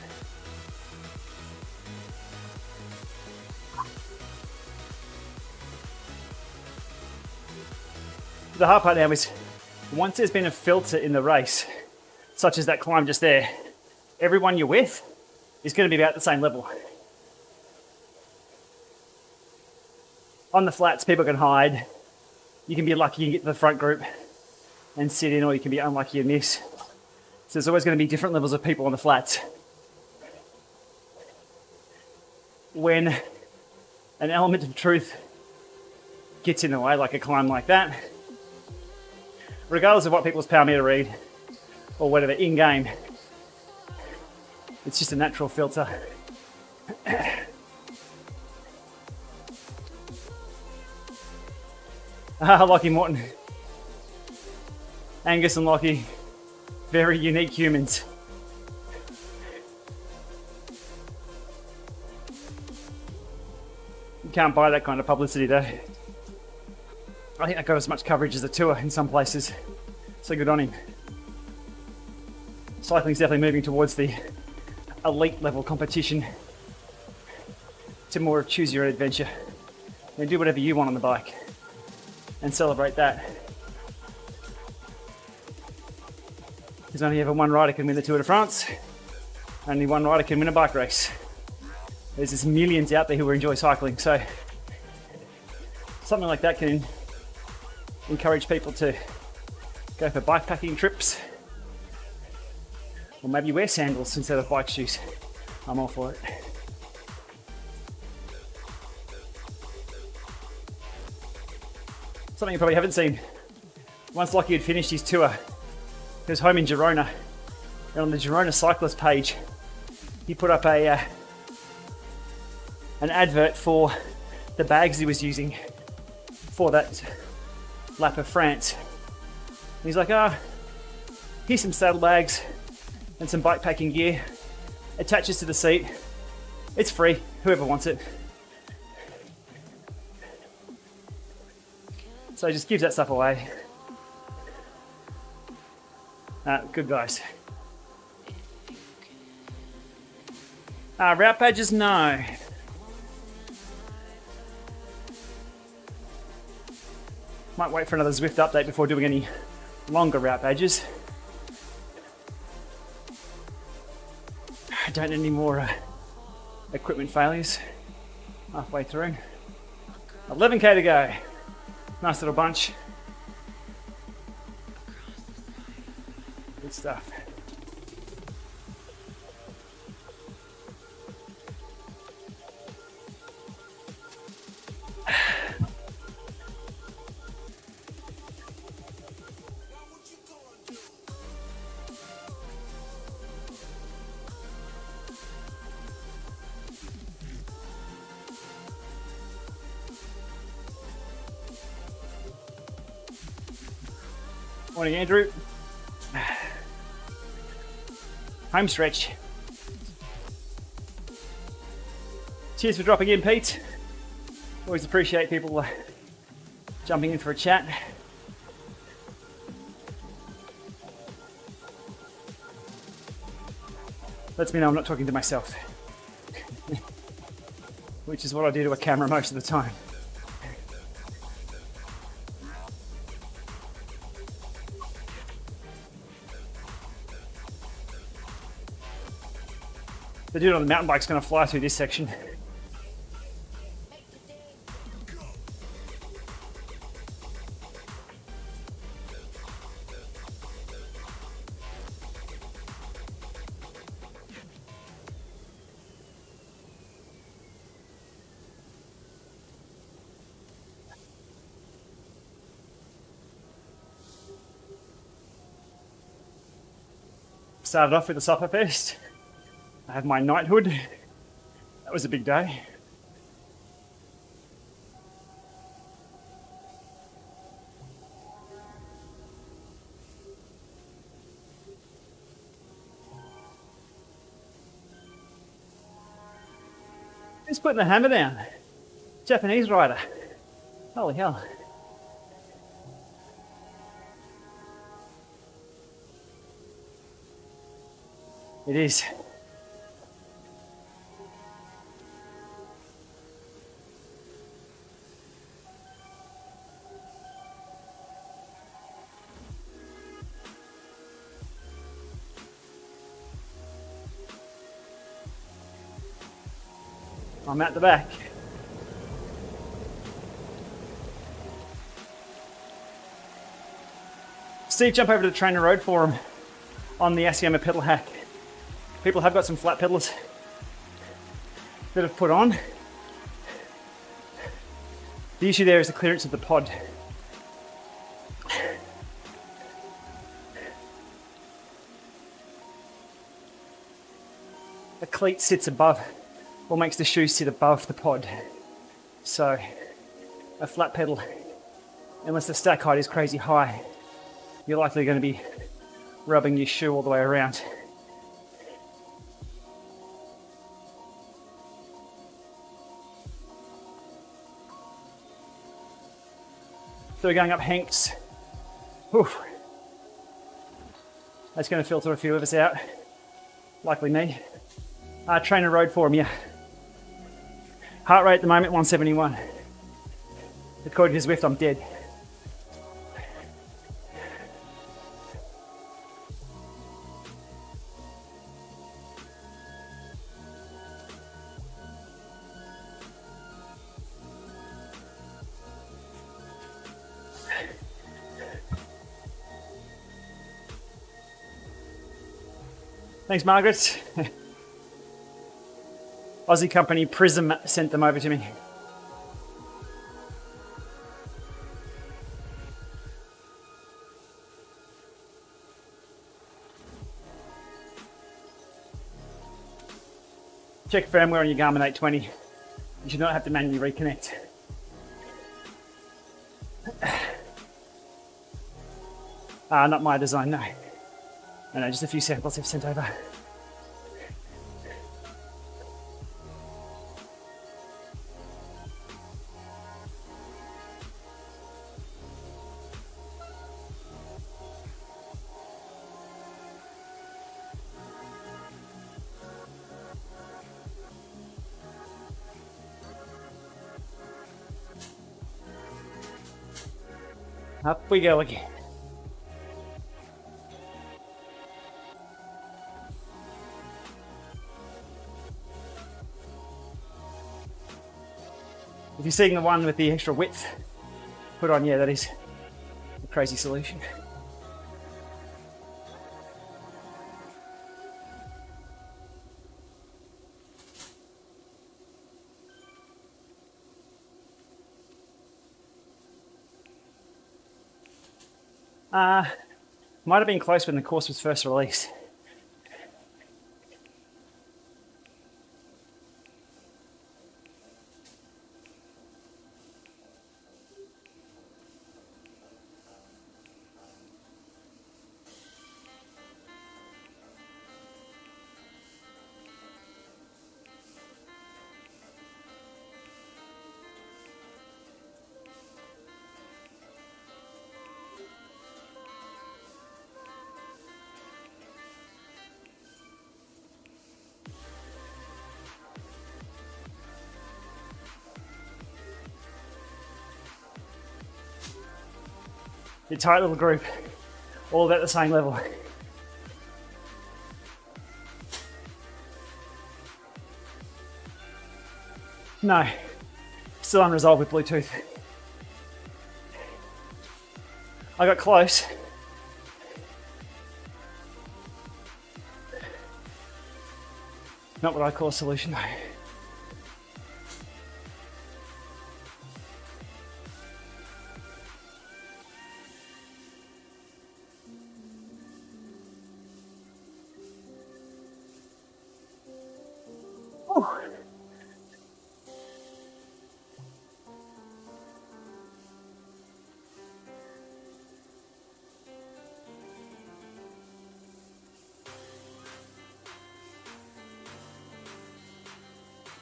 The hard part now is once there's been a filter in the race, such as that climb just there, everyone you're with is going to be about the same level. On the flats, people can hide. You can be lucky and get to the front group and sit in, or you can be unlucky and miss. So there's always going to be different levels of people on the flats. When an element of truth gets in the way, like a climb like that, regardless of what people's power meter read or whatever in-game, it's just a natural filter. Lockie Morton. Angus and Lockie, very unique humans. You can't buy that kind of publicity though. I think that got as much coverage as the tour in some places. So good on him. Cycling's definitely moving towards the elite level competition to more of choose your own adventure and do whatever you want on the bike and celebrate that. There's only ever one rider can win the Tour de France. Only one rider can win a bike race. There's just millions out there who enjoy cycling, so something like that can encourage people to go for bikepacking trips, or maybe wear sandals instead of bike shoes. I'm all for it. Something you probably haven't seen. Once Lockie had finished his tour, he was home in Girona, and on the Girona cyclist page, he put up an advert for the bags he was using for that lap of France. And he's like, here's some saddlebags and some bikepacking gear. Attaches to the seat. It's free, whoever wants it. So he just gives that stuff away. Good guys. Route badges, no. Might wait for another Zwift update before doing any longer route badges. I don't need any more equipment failures. Halfway through. 11k to go. Nice little bunch. Good stuff. Morning, Andrew. Home stretch. Cheers for dropping in, Pete. Always appreciate people jumping in for a chat. Lets me know I'm not talking to myself, which is what I do to a camera most of the time. The dude on the mountain bike's going to fly through this section. Started off with the supper fest. I have my knighthood. That was a big day. Who's putting the hammer down? Japanese rider. Holy hell. It is. I'm at the back. Steve, jump over to the Trainer Road Forum on the Asiama pedal hack. People have got some flat pedals that have put on. The issue there is the clearance of the pod. The cleat sits above, or makes the shoe sit above the pod. So a flat pedal, unless the stack height is crazy high, you're likely going to be rubbing your shoe all the way around. So we're going up Hanks. Oof. That's going to filter a few of us out. Likely me. Trainer Road Forum, yeah. Heart rate at the moment, 171. According to Zwift, I'm dead. Thanks, Margaret. Aussie company Prism sent them over to me. Check firmware on your Garmin 820. You should not have to manually reconnect. Not my design, no. No, just a few samples I've sent over. Up we go again. If you're seeing the one with the extra width put on, yeah, that is a crazy solution. Might have been close when the course was first released. Your tight little group, all about the same level. No, still unresolved with Bluetooth. I got close. Not what I call a solution though.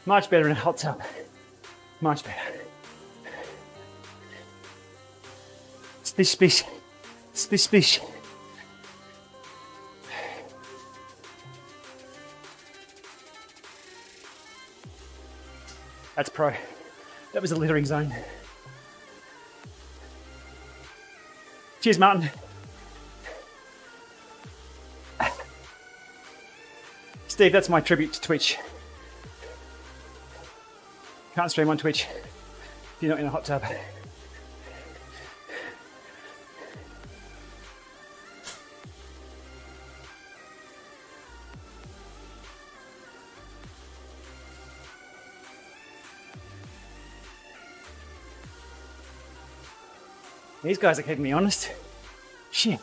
Much better in a hot tub. Much better. Splish, splish. Splish, splish. That's pro. That was a littering zone. Cheers, Martin. Steve, that's my tribute to Twitch. Can't stream on Twitch if you're not in a hot tub. These guys are keeping me honest. Shit.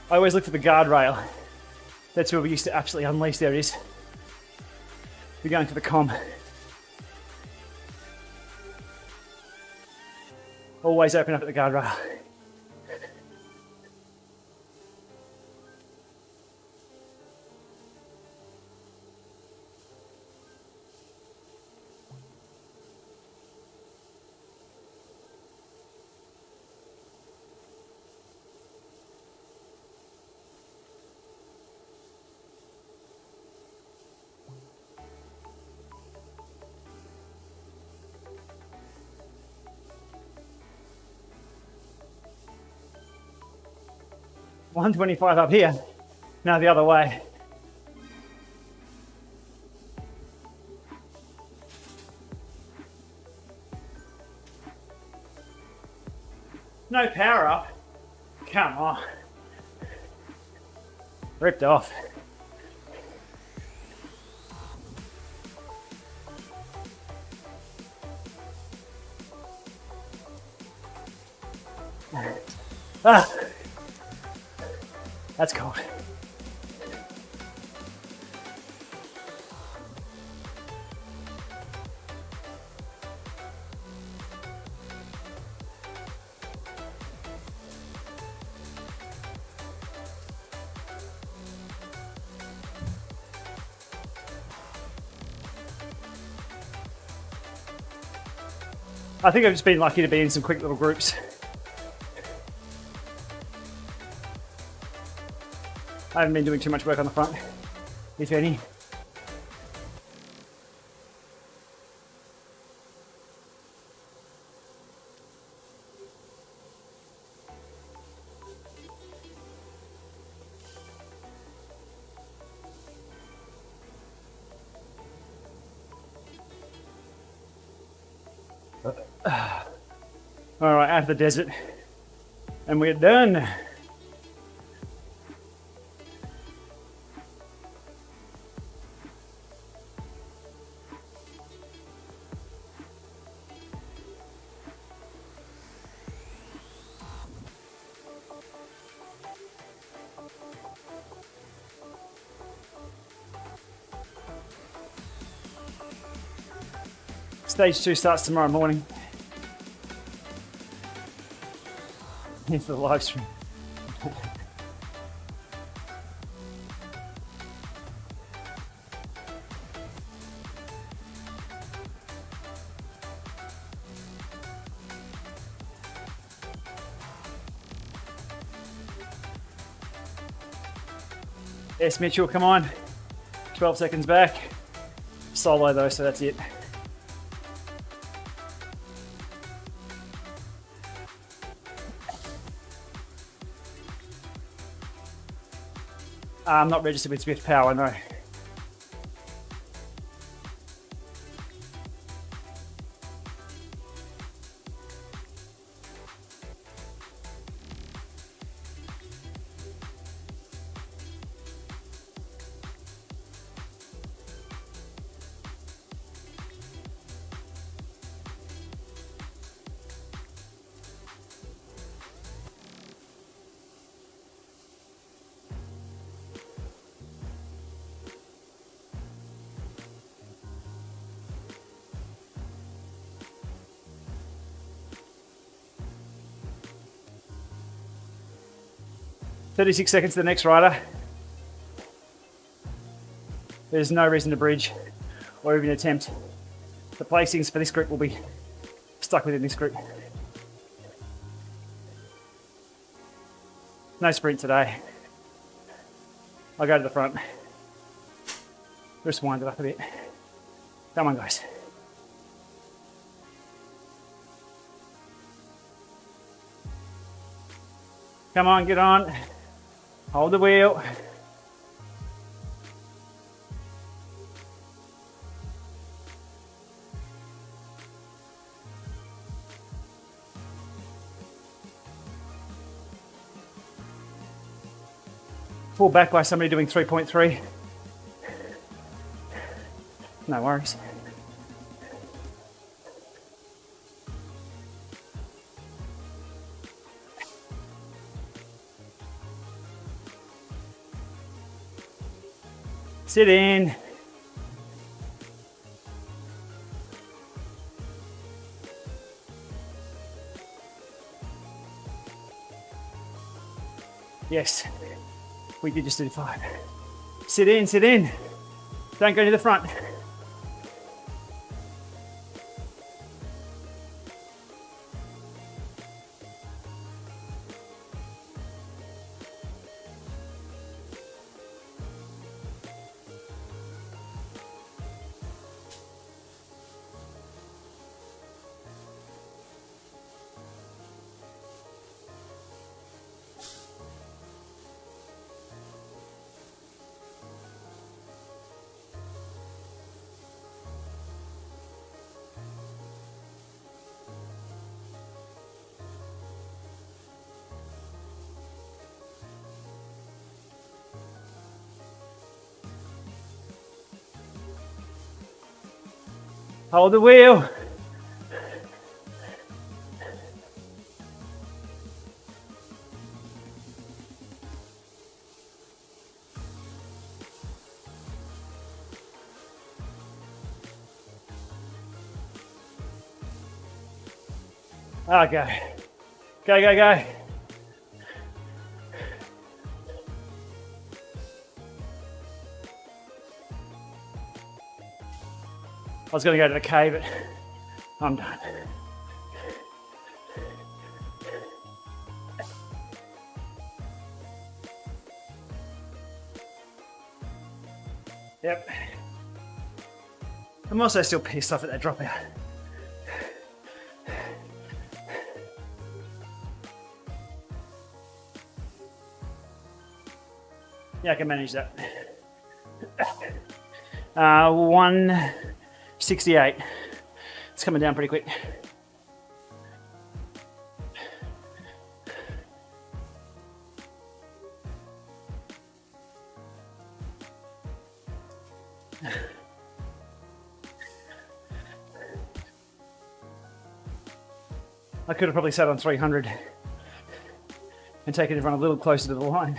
I always look for the guardrail. That's where we used to absolutely unleash. There it is. We're going for the comm. Always open up at the guardrail. 125 up here. Now the other way. No power up. Come on. Ripped off. Ah, that's cold. I think I've just been lucky to be in some quick little groups. I haven't been doing too much work on the front, if any. All right, out of the desert, and we're done. Stage 2 starts tomorrow morning. Here's the live stream. S. Mitchell, come on. 12 seconds back. Solo though, so that's it. I'm not registered with Zwift Power, no. "36 seconds to the next rider. There's no reason to bridge or even attempt. The placings for this group will be stuck within this group. No sprint today. I'll go to the front. Just wind it up a bit. Come on, guys. Come on, get on. Hold the wheel. Pulled back by somebody doing 3.3. No worries. Sit in. Yes, we did just do 5. Sit in, sit in. Don't go to the front. Hold the wheel. Okay. Go, go, go. I was going to go to the cave, but I'm done. Yep. I'm also still pissed off at that dropout. Yeah, I can manage that. 168. It's coming down pretty quick. I could have probably sat on 300 and taken everyone a little closer to the line.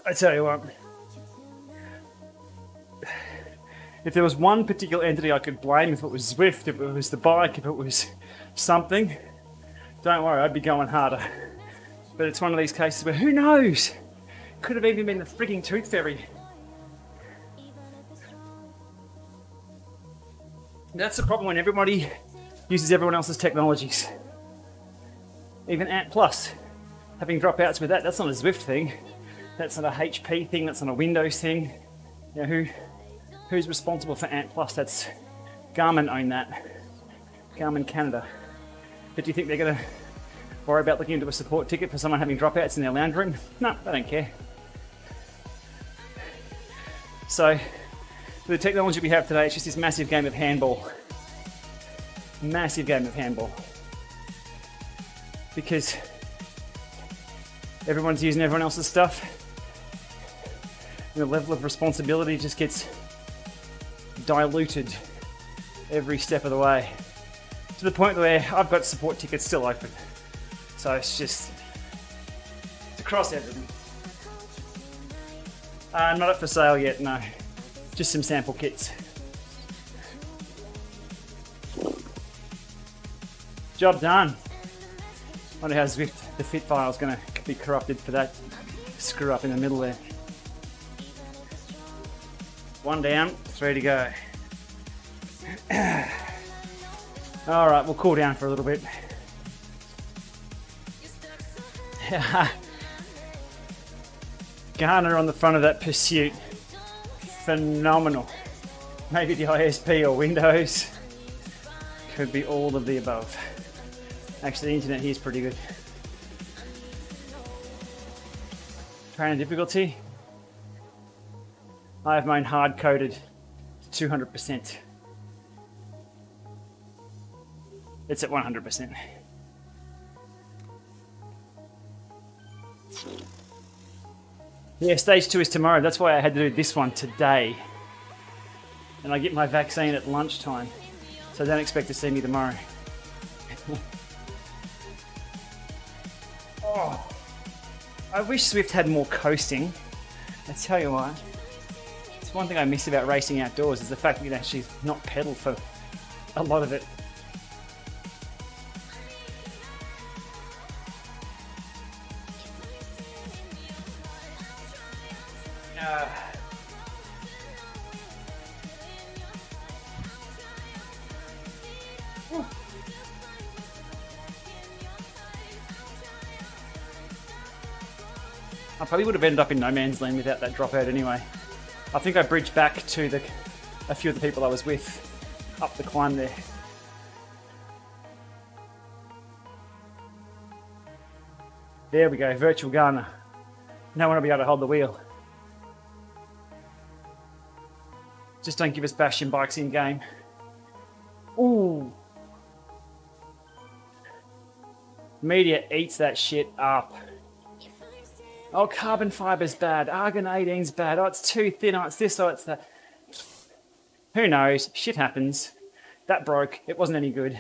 I tell you what, if there was one particular entity I could blame, if it was Zwift, if it was the bike, if it was something, don't worry, I'd be going harder. But it's one of these cases where who knows? Could have even been the freaking tooth fairy. That's the problem when everybody uses everyone else's technologies. Even Ant Plus, having dropouts with that, that's not a Zwift thing. That's not a HP thing, that's not a Windows thing. You know, who's responsible for Ant Plus? That's Garmin own that. Garmin Canada. But do you think they're gonna worry about looking into a support ticket for someone having dropouts in their lounge room? No, they don't care. So, with the technology we have today, it's just this massive game of handball. Massive game of handball. Because everyone's using everyone else's stuff, and the level of responsibility just gets diluted every step of the way. To the point where I've got support tickets still open. So it's just, it's across everything. Not up for sale yet, no. Just some sample kits. Job done. Wonder how Zwift, the fit file, is going to be corrupted for that screw up in the middle there. One down, 3 to go. Alright, we'll cool down for a little bit. Garner on the front of that Pursuit. Phenomenal. Maybe the ISP or Windows. Could be all of the above. Actually, the internet here is pretty good. Training difficulty. I have mine hard coded to 200%. It's at 100%. Yeah, stage 2 is tomorrow. That's why I had to do this one today. And I get my vaccine at lunchtime. So don't expect to see me tomorrow. Oh, I wish Zwift had more coasting. I tell you what, it's one thing I miss about racing outdoors is the fact that you can actually not pedal for a lot of it. I probably would have ended up in no man's land without that dropout anyway. I think I bridged back to a few of the people I was with up the climb there. There we go, virtual Garner. No one will be able to hold the wheel. Just don't give us Bastion bikes in game. Ooh. Media eats that shit up. Oh, carbon fiber's bad. Argon 18's bad. Oh, it's too thin. Oh, it's this. Oh, it's that. Who knows? Shit happens. That broke. It wasn't any good.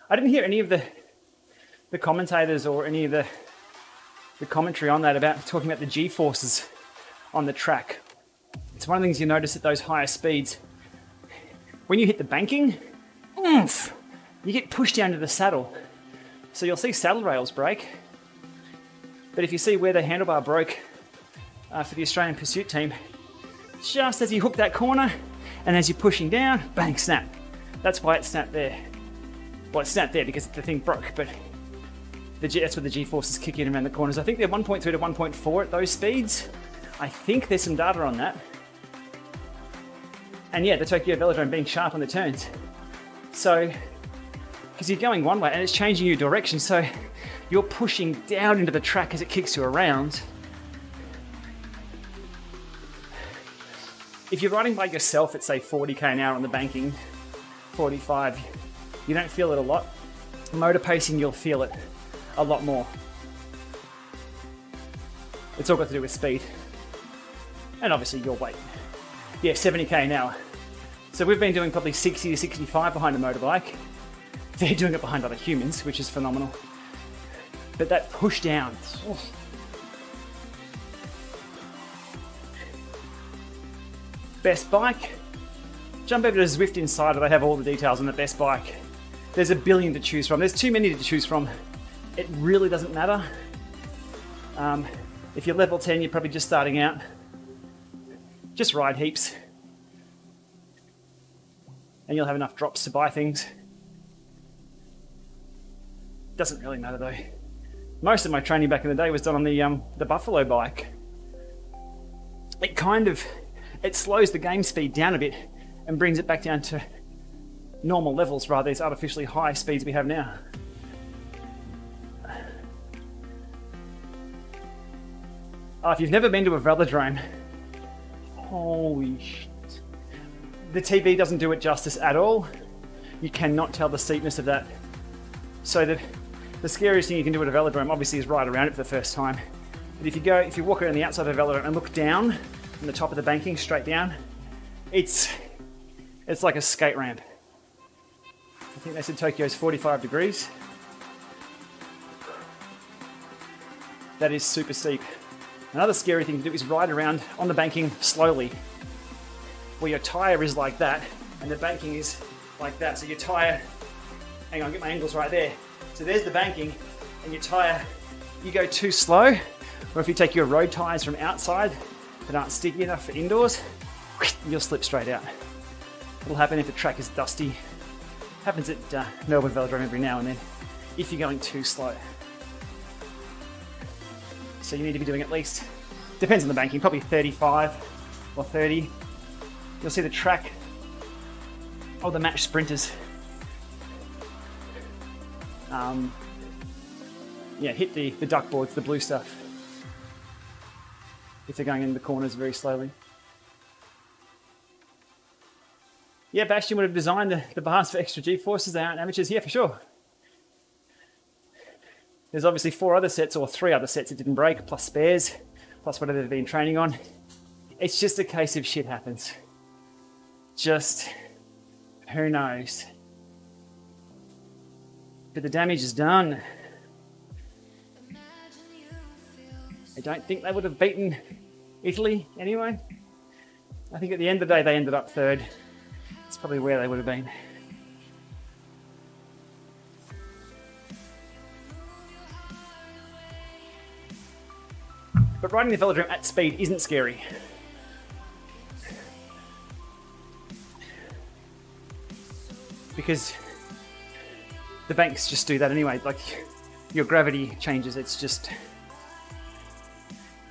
I didn't hear any of the commentators or any of the commentary on that about talking about the G-forces on the track. It's one of the things you notice at those higher speeds. When you hit the banking, oomph, you get pushed down to the saddle. So you'll see saddle rails break. But if you see where the handlebar broke for the Australian Pursuit team, just as you hook that corner and as you're pushing down, bang, snap. That's why it snapped there. Well, it snapped there because the thing broke, but that's where the G-forces kick in around the corners. I think they're 1.3 to 1.4 at those speeds. I think there's some data on that. And yeah, the Tokyo Velodrome being sharp on the turns. So, because you're going one way and it's changing your direction, so you're pushing down into the track as it kicks you around. If you're riding by yourself at say 40k an hour on the banking, 45, you don't feel it a lot. Motor pacing, you'll feel it a lot more. It's all got to do with speed. And obviously your weight. Yeah, 70k an hour. So we've been doing probably 60 to 65 behind a motorbike. They're doing it behind other humans, which is phenomenal. But that push down. Oof. Best bike. Jump over to Zwift Insider. They have all the details on the best bike. There's a billion to choose from. There's too many to choose from. It really doesn't matter. If you're level 10, you're probably just starting out. Just ride heaps. And you'll have enough drops to buy things. Doesn't really matter though. Most of my training back in the day was done on the Buffalo bike. It slows the game speed down a bit and brings it back down to normal levels rather than these artificially high speeds we have now. If you've never been to a velodrome, holy shit. The TV doesn't do it justice at all. You cannot tell the steepness of that. So the scariest thing you can do at a velodrome obviously is ride around it for the first time. But if you walk around the outside of a velodrome and look down from the top of the banking straight down, it's like a skate ramp. I think they said Tokyo's 45 degrees. That is super steep. Another scary thing to do is ride around on the banking slowly, where your tyre is like that and the banking is like that. So your tyre, hang on, get my angles right there. So there's the banking and your tyre, you go too slow, or if you take your road tyres from outside that aren't sticky enough for indoors, you'll slip straight out. It'll happen if the track is dusty. Happens at Melbourne Velodrome every now and then, if you're going too slow. So you need to be doing at least, depends on the banking, probably 35 or 30. You'll see the track, the match sprinters. Hit the duck boards, the blue stuff, if they're going in the corners very slowly. Yeah, Bastion would have designed the bars for extra G-forces. They aren't amateurs. Yeah, for sure. There's obviously 3 other sets that didn't break, plus spares, plus whatever they've been training on. It's just a case of shit happens. Just, who knows? But the damage is done. I don't think they would have beaten Italy anyway. I think at the end of the day they ended up 3rd. It's probably where they would have been. But riding the velodrome at speed isn't scary. Because the banks just do that anyway. Like, your gravity changes. It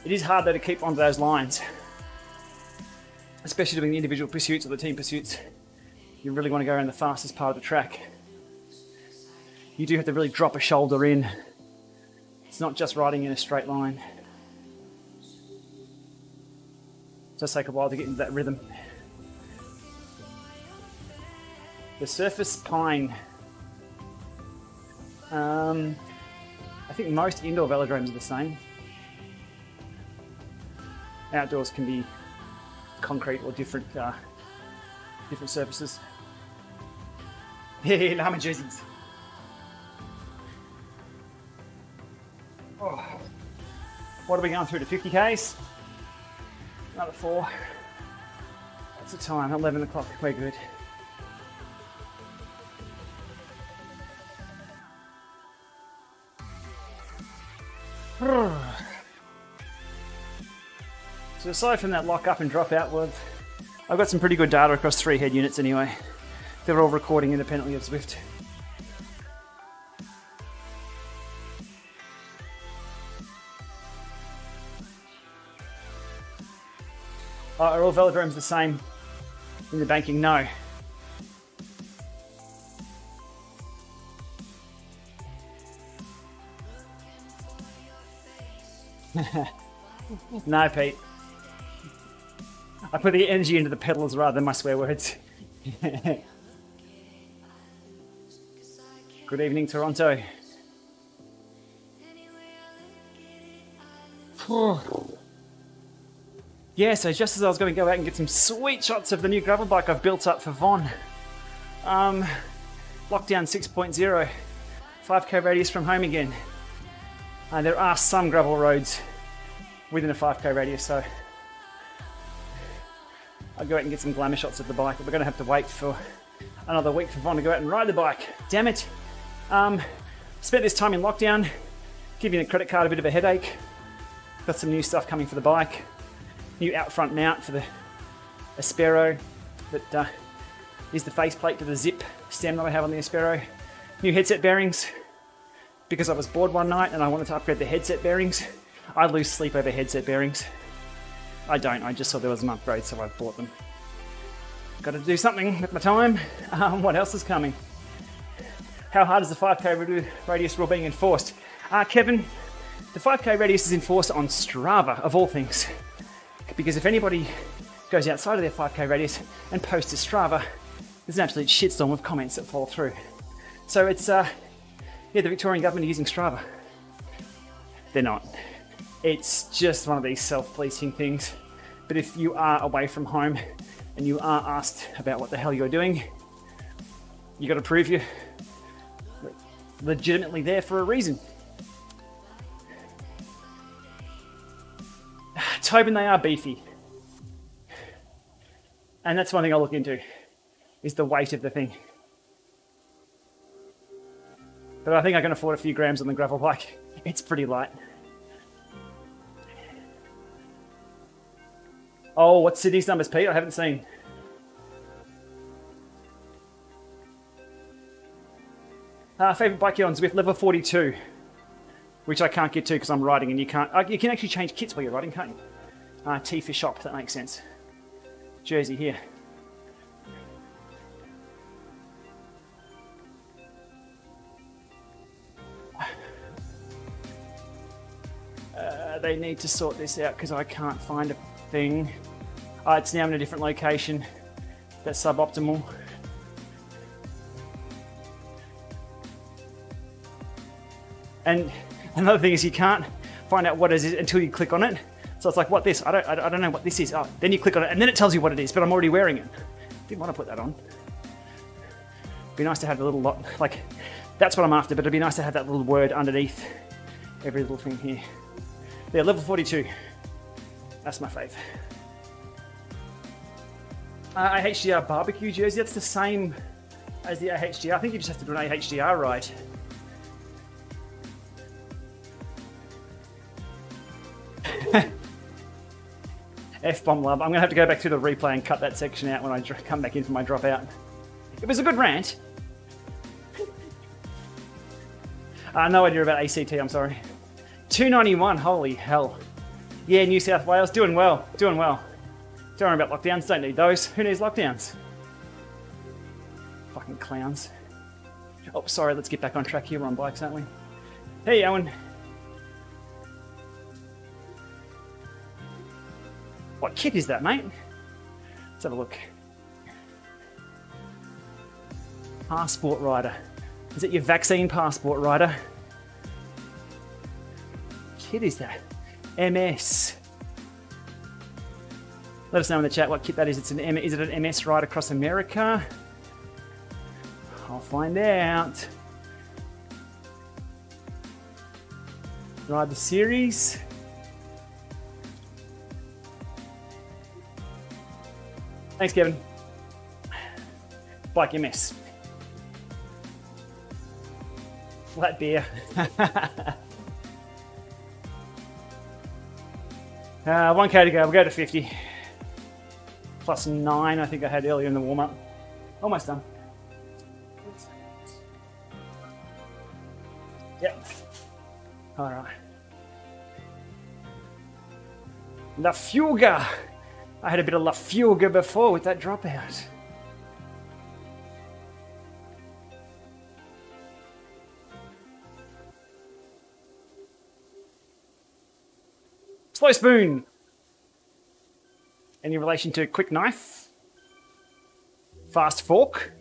is hard though to keep onto those lines. Especially doing the individual pursuits or the team pursuits. You really want to go around the fastest part of the track. You do have to really drop a shoulder in. It's not just riding in a straight line. It does take a while to get into that rhythm. The surface pine. I think most indoor velodromes are the same. Outdoors can be concrete or different surfaces. Yeah, Lama jerseys. Oh. What are we going through to 50Ks? Another 4. What's the time? 11 o'clock. We're good. So aside from that lock up and drop out, well, I've got some pretty good data across 3 head units anyway. They're all recording independently of Zwift. Are all velodromes the same in the banking? No. No, Pete. I put the energy into the pedals rather than my swear words. Good evening, Toronto. Yeah, so just as I was going to go out and get some sweet shots of the new gravel bike I've built up for Von. Lockdown 6.0, 5k radius from home again. There are some gravel roads within a 5k radius, so I'll go out and get some glamour shots of the bike, but we're going to have to wait for another week for Von to go out and ride the bike. Damn it. Spent this time in lockdown, giving the credit card a bit of a headache. Got some new stuff coming for the bike. New out front mount for the Aspero that is the faceplate to the zip stem that I have on the Aspero. New headset bearings, because I was bored one night and I wanted to upgrade the headset bearings. I lose sleep over headset bearings. I don't, I just saw there was an upgrade, so I bought them. Got to do something with my time. What else is coming? How hard is the 5k radius rule being enforced? Kevin, the 5k radius is enforced on Strava, of all things. Because if anybody goes outside of their 5k radius and posts to Strava, there's an absolute shitstorm of comments that fall through. So it's, the Victorian government are using Strava. They're not. It's just one of these self-policing things. But if you are away from home and you are asked about what the hell you're doing, you got to prove you're legitimately there for a reason. Tobin, they are beefy. And that's one thing I'll look into, is the weight of the thing. But I think I can afford a few grams on the gravel bike. It's pretty light. Oh, what's Sydney's numbers, Pete? I haven't seen. Favourite bike here on Zwift, level 42. Which I can't get to because I'm riding, and you can't. You can actually change kits while you're riding, can't you? T for shop, that makes sense. Jersey here. They need to sort this out because I can't find a thing. It's now in a different location. That's suboptimal. And another thing is you can't find out what it is until you click on it. So it's like, what this? I don't know what this is. Oh, then you click on it and then it tells you what it is, but I'm already wearing it. Didn't want to put that on. Be nice to have a little lot, like, that's what I'm after, but it'd be nice to have that little word underneath every little thing here. Yeah, level 42. That's my fave. AHDR barbecue jersey, that's the same as the AHDR. I think you just have to do an AHDR ride. F-bomb love. I'm going to have to go back through the replay and cut that section out when I come back in for my dropout. It was a good rant. No idea about ACT, I'm sorry. 291, holy hell. Yeah, New South Wales, doing well, doing well. Don't worry about lockdowns, don't need those. Who needs lockdowns? Fucking clowns. Oh, sorry, let's get back on track here. We're on bikes, aren't we? Hey, Owen. What kit is that, mate? Let's have a look. Passport rider. Is it your vaccine passport rider? Kit is that? MS. Let us know in the chat what kit that is. Is it an MS ride across America? I'll find out. Ride the series. Thanks, Kevin. Bike MS. Flat beer. 1K to go. We'll go to 50. Plus 9, I think I had earlier in the warm-up. Almost done. Yep. All right. La Fuga. I had a bit of La Fuga before with that dropout. Slow spoon. Any relation to quick knife? Fast fork?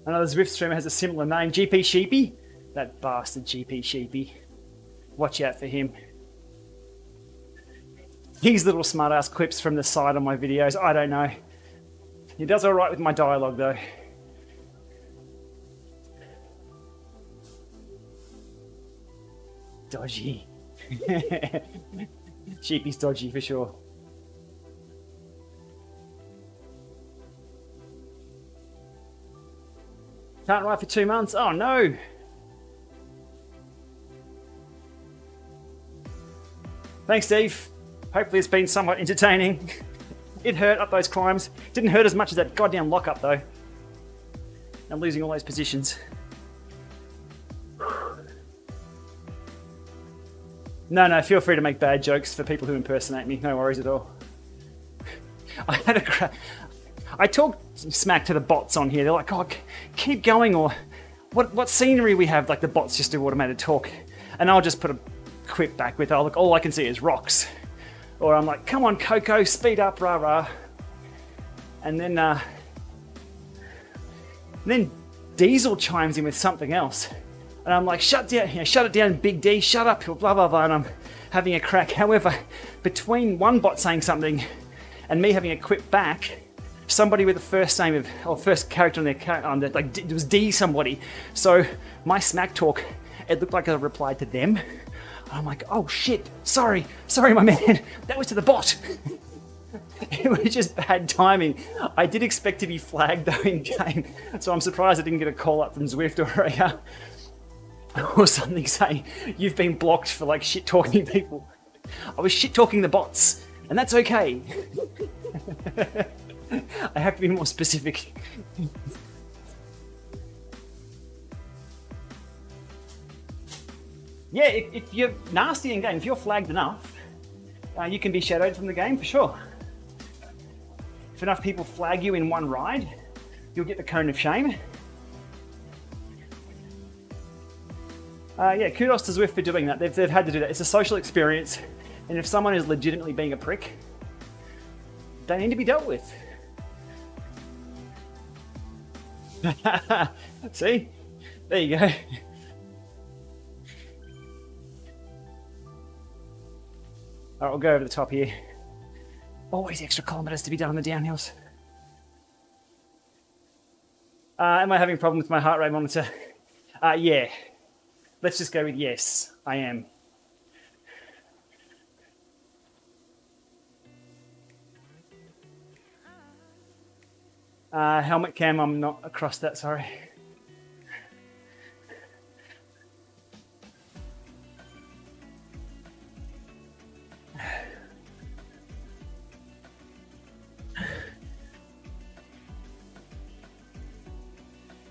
Another Zwift streamer has a similar name, GP Sheepy. That bastard GP Sheepy. Watch out for him. These little smart-ass clips from the side on my videos, I don't know. He does alright with my dialogue though. Dodgy. Sheepy's dodgy for sure. Can't ride for 2 months? Oh no! Thanks, Steve. Hopefully it's been somewhat entertaining. It hurt up those climbs. Didn't hurt as much as that goddamn lockup though. I'm losing all those positions. No, feel free to make bad jokes for people who impersonate me. No worries at all. I talked smack to the bots on here. They're like, oh, keep going, or what scenery we have, like the bots just do automated talk. And I'll just put a quip back with, oh, look, all I can see is rocks. Or I'm like, come on, Coco, speed up, rah, rah. And then Diesel chimes in with something else. And I'm like, shut it down, Big D, shut up, blah, blah, blah. And I'm having a crack. However, between one bot saying something and me having a quip back, somebody with the first name of, or first character on their, like, it was D somebody. So my smack talk, it looked like I replied to them. I'm like, oh shit, sorry my man, that was to the bot. It was just bad timing. I did expect to be flagged though in game, so I'm surprised I didn't get a call up from Zwift or something saying you've been blocked for like shit talking people. I was shit talking the bots, and that's okay. I have to be more specific. Yeah, if you're nasty in game, if you're flagged enough, you can be shadowed from the game for sure. If enough people flag you in one ride, you'll get the cone of shame. Yeah, kudos to Zwift for doing that. They've had to do that. It's a social experience, and if someone is legitimately being a prick, they need to be dealt with. See? There you go. Alright, we'll go over the top here. Always extra kilometers to be done on the downhills. Am I having a problem with my heart rate monitor? Yeah. Let's just go with yes, I am. Helmet cam, I'm not across that, sorry.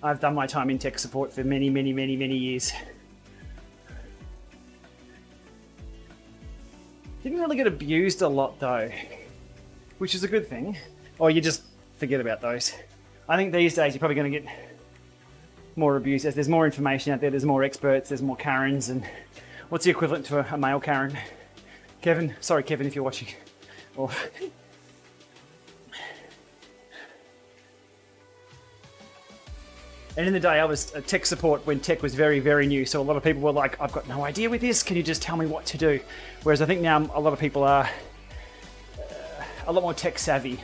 I've done my time in tech support for many years. Didn't really get abused a lot though, which is a good thing. Or you just forget about those. I think these days you're probably going to get more abuse. As there's more information out there, there's more experts, there's more Karens, and what's the equivalent to a male Karen? Kevin? Sorry, Kevin, if you're watching. Or and in the day, I was tech support when tech was very, very new. So a lot of people were like, I've got no idea with this. Can you just tell me what to do? Whereas I think now a lot of people are a lot more tech savvy.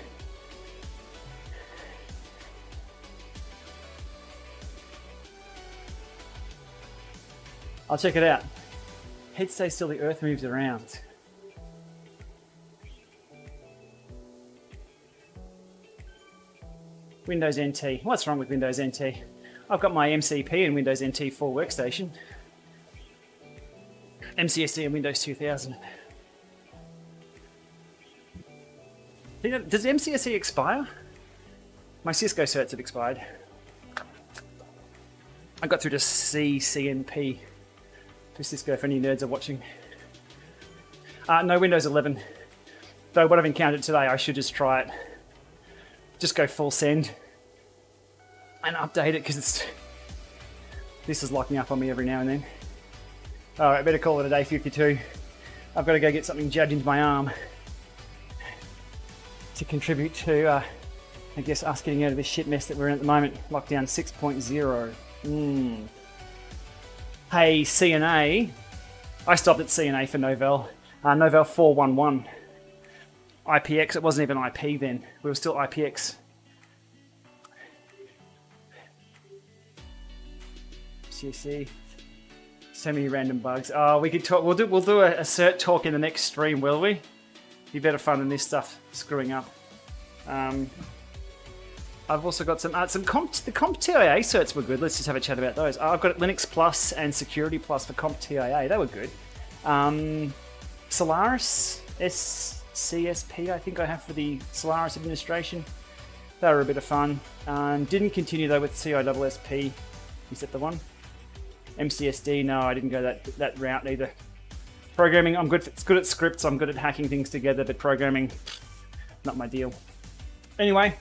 I'll check it out. Head stays still, the earth moves around. Windows NT. What's wrong with Windows NT? I've got my MCP and Windows NT full workstation. MCSD and Windows 2000. Does MCSD expire? My Cisco certs have expired. I got through to CCNP for Cisco for any nerds are watching. No Windows 11. Though what I've encountered today, I should just try it. Just go full send and update it because this is locking up on me every now and then. All right, better call it a day, 52. I've got to go get something jabbed into my arm to contribute to, I guess, us getting out of this shit mess that we're in at the moment. Lockdown 6.0. Hey, CNA. I stopped at CNA for Novell. Novell 411. IPX, it wasn't even IP then. We were still IPX. CC. So many random bugs. Oh, we could talk. We'll do a cert talk in the next stream, will we? Be better fun than this stuff screwing up. I've also got some the Comp TIA certs were good. Let's just have a chat about those. I've got Linux Plus and Security Plus for Comp TIA. They were good. Solaris CSP, I think I have for the Solaris administration. They were a bit of fun. Didn't continue though with CISSP. Is that the one? MCSD, no, I didn't go that route either. Programming, I'm good. It's good at scripts. I'm good at hacking things together, but programming, not my deal. Anyway,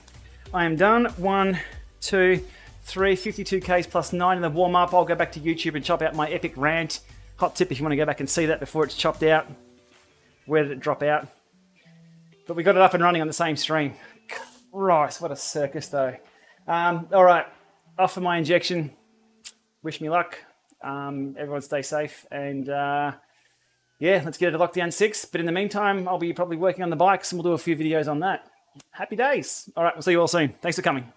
I am done. 1, 2, 3, 52Ks plus 9 in the warm up. I'll go back to YouTube and chop out my epic rant. Hot tip if you want to go back and see that before it's chopped out. Where did it drop out? But we got it up and running on the same stream. Christ, what a circus though. All right, off for my injection. Wish me luck. Everyone stay safe. And yeah, let's get it to lockdown 6. But in the meantime, I'll be probably working on the bikes and we'll do a few videos on that. Happy days. All right, we'll see you all soon. Thanks for coming.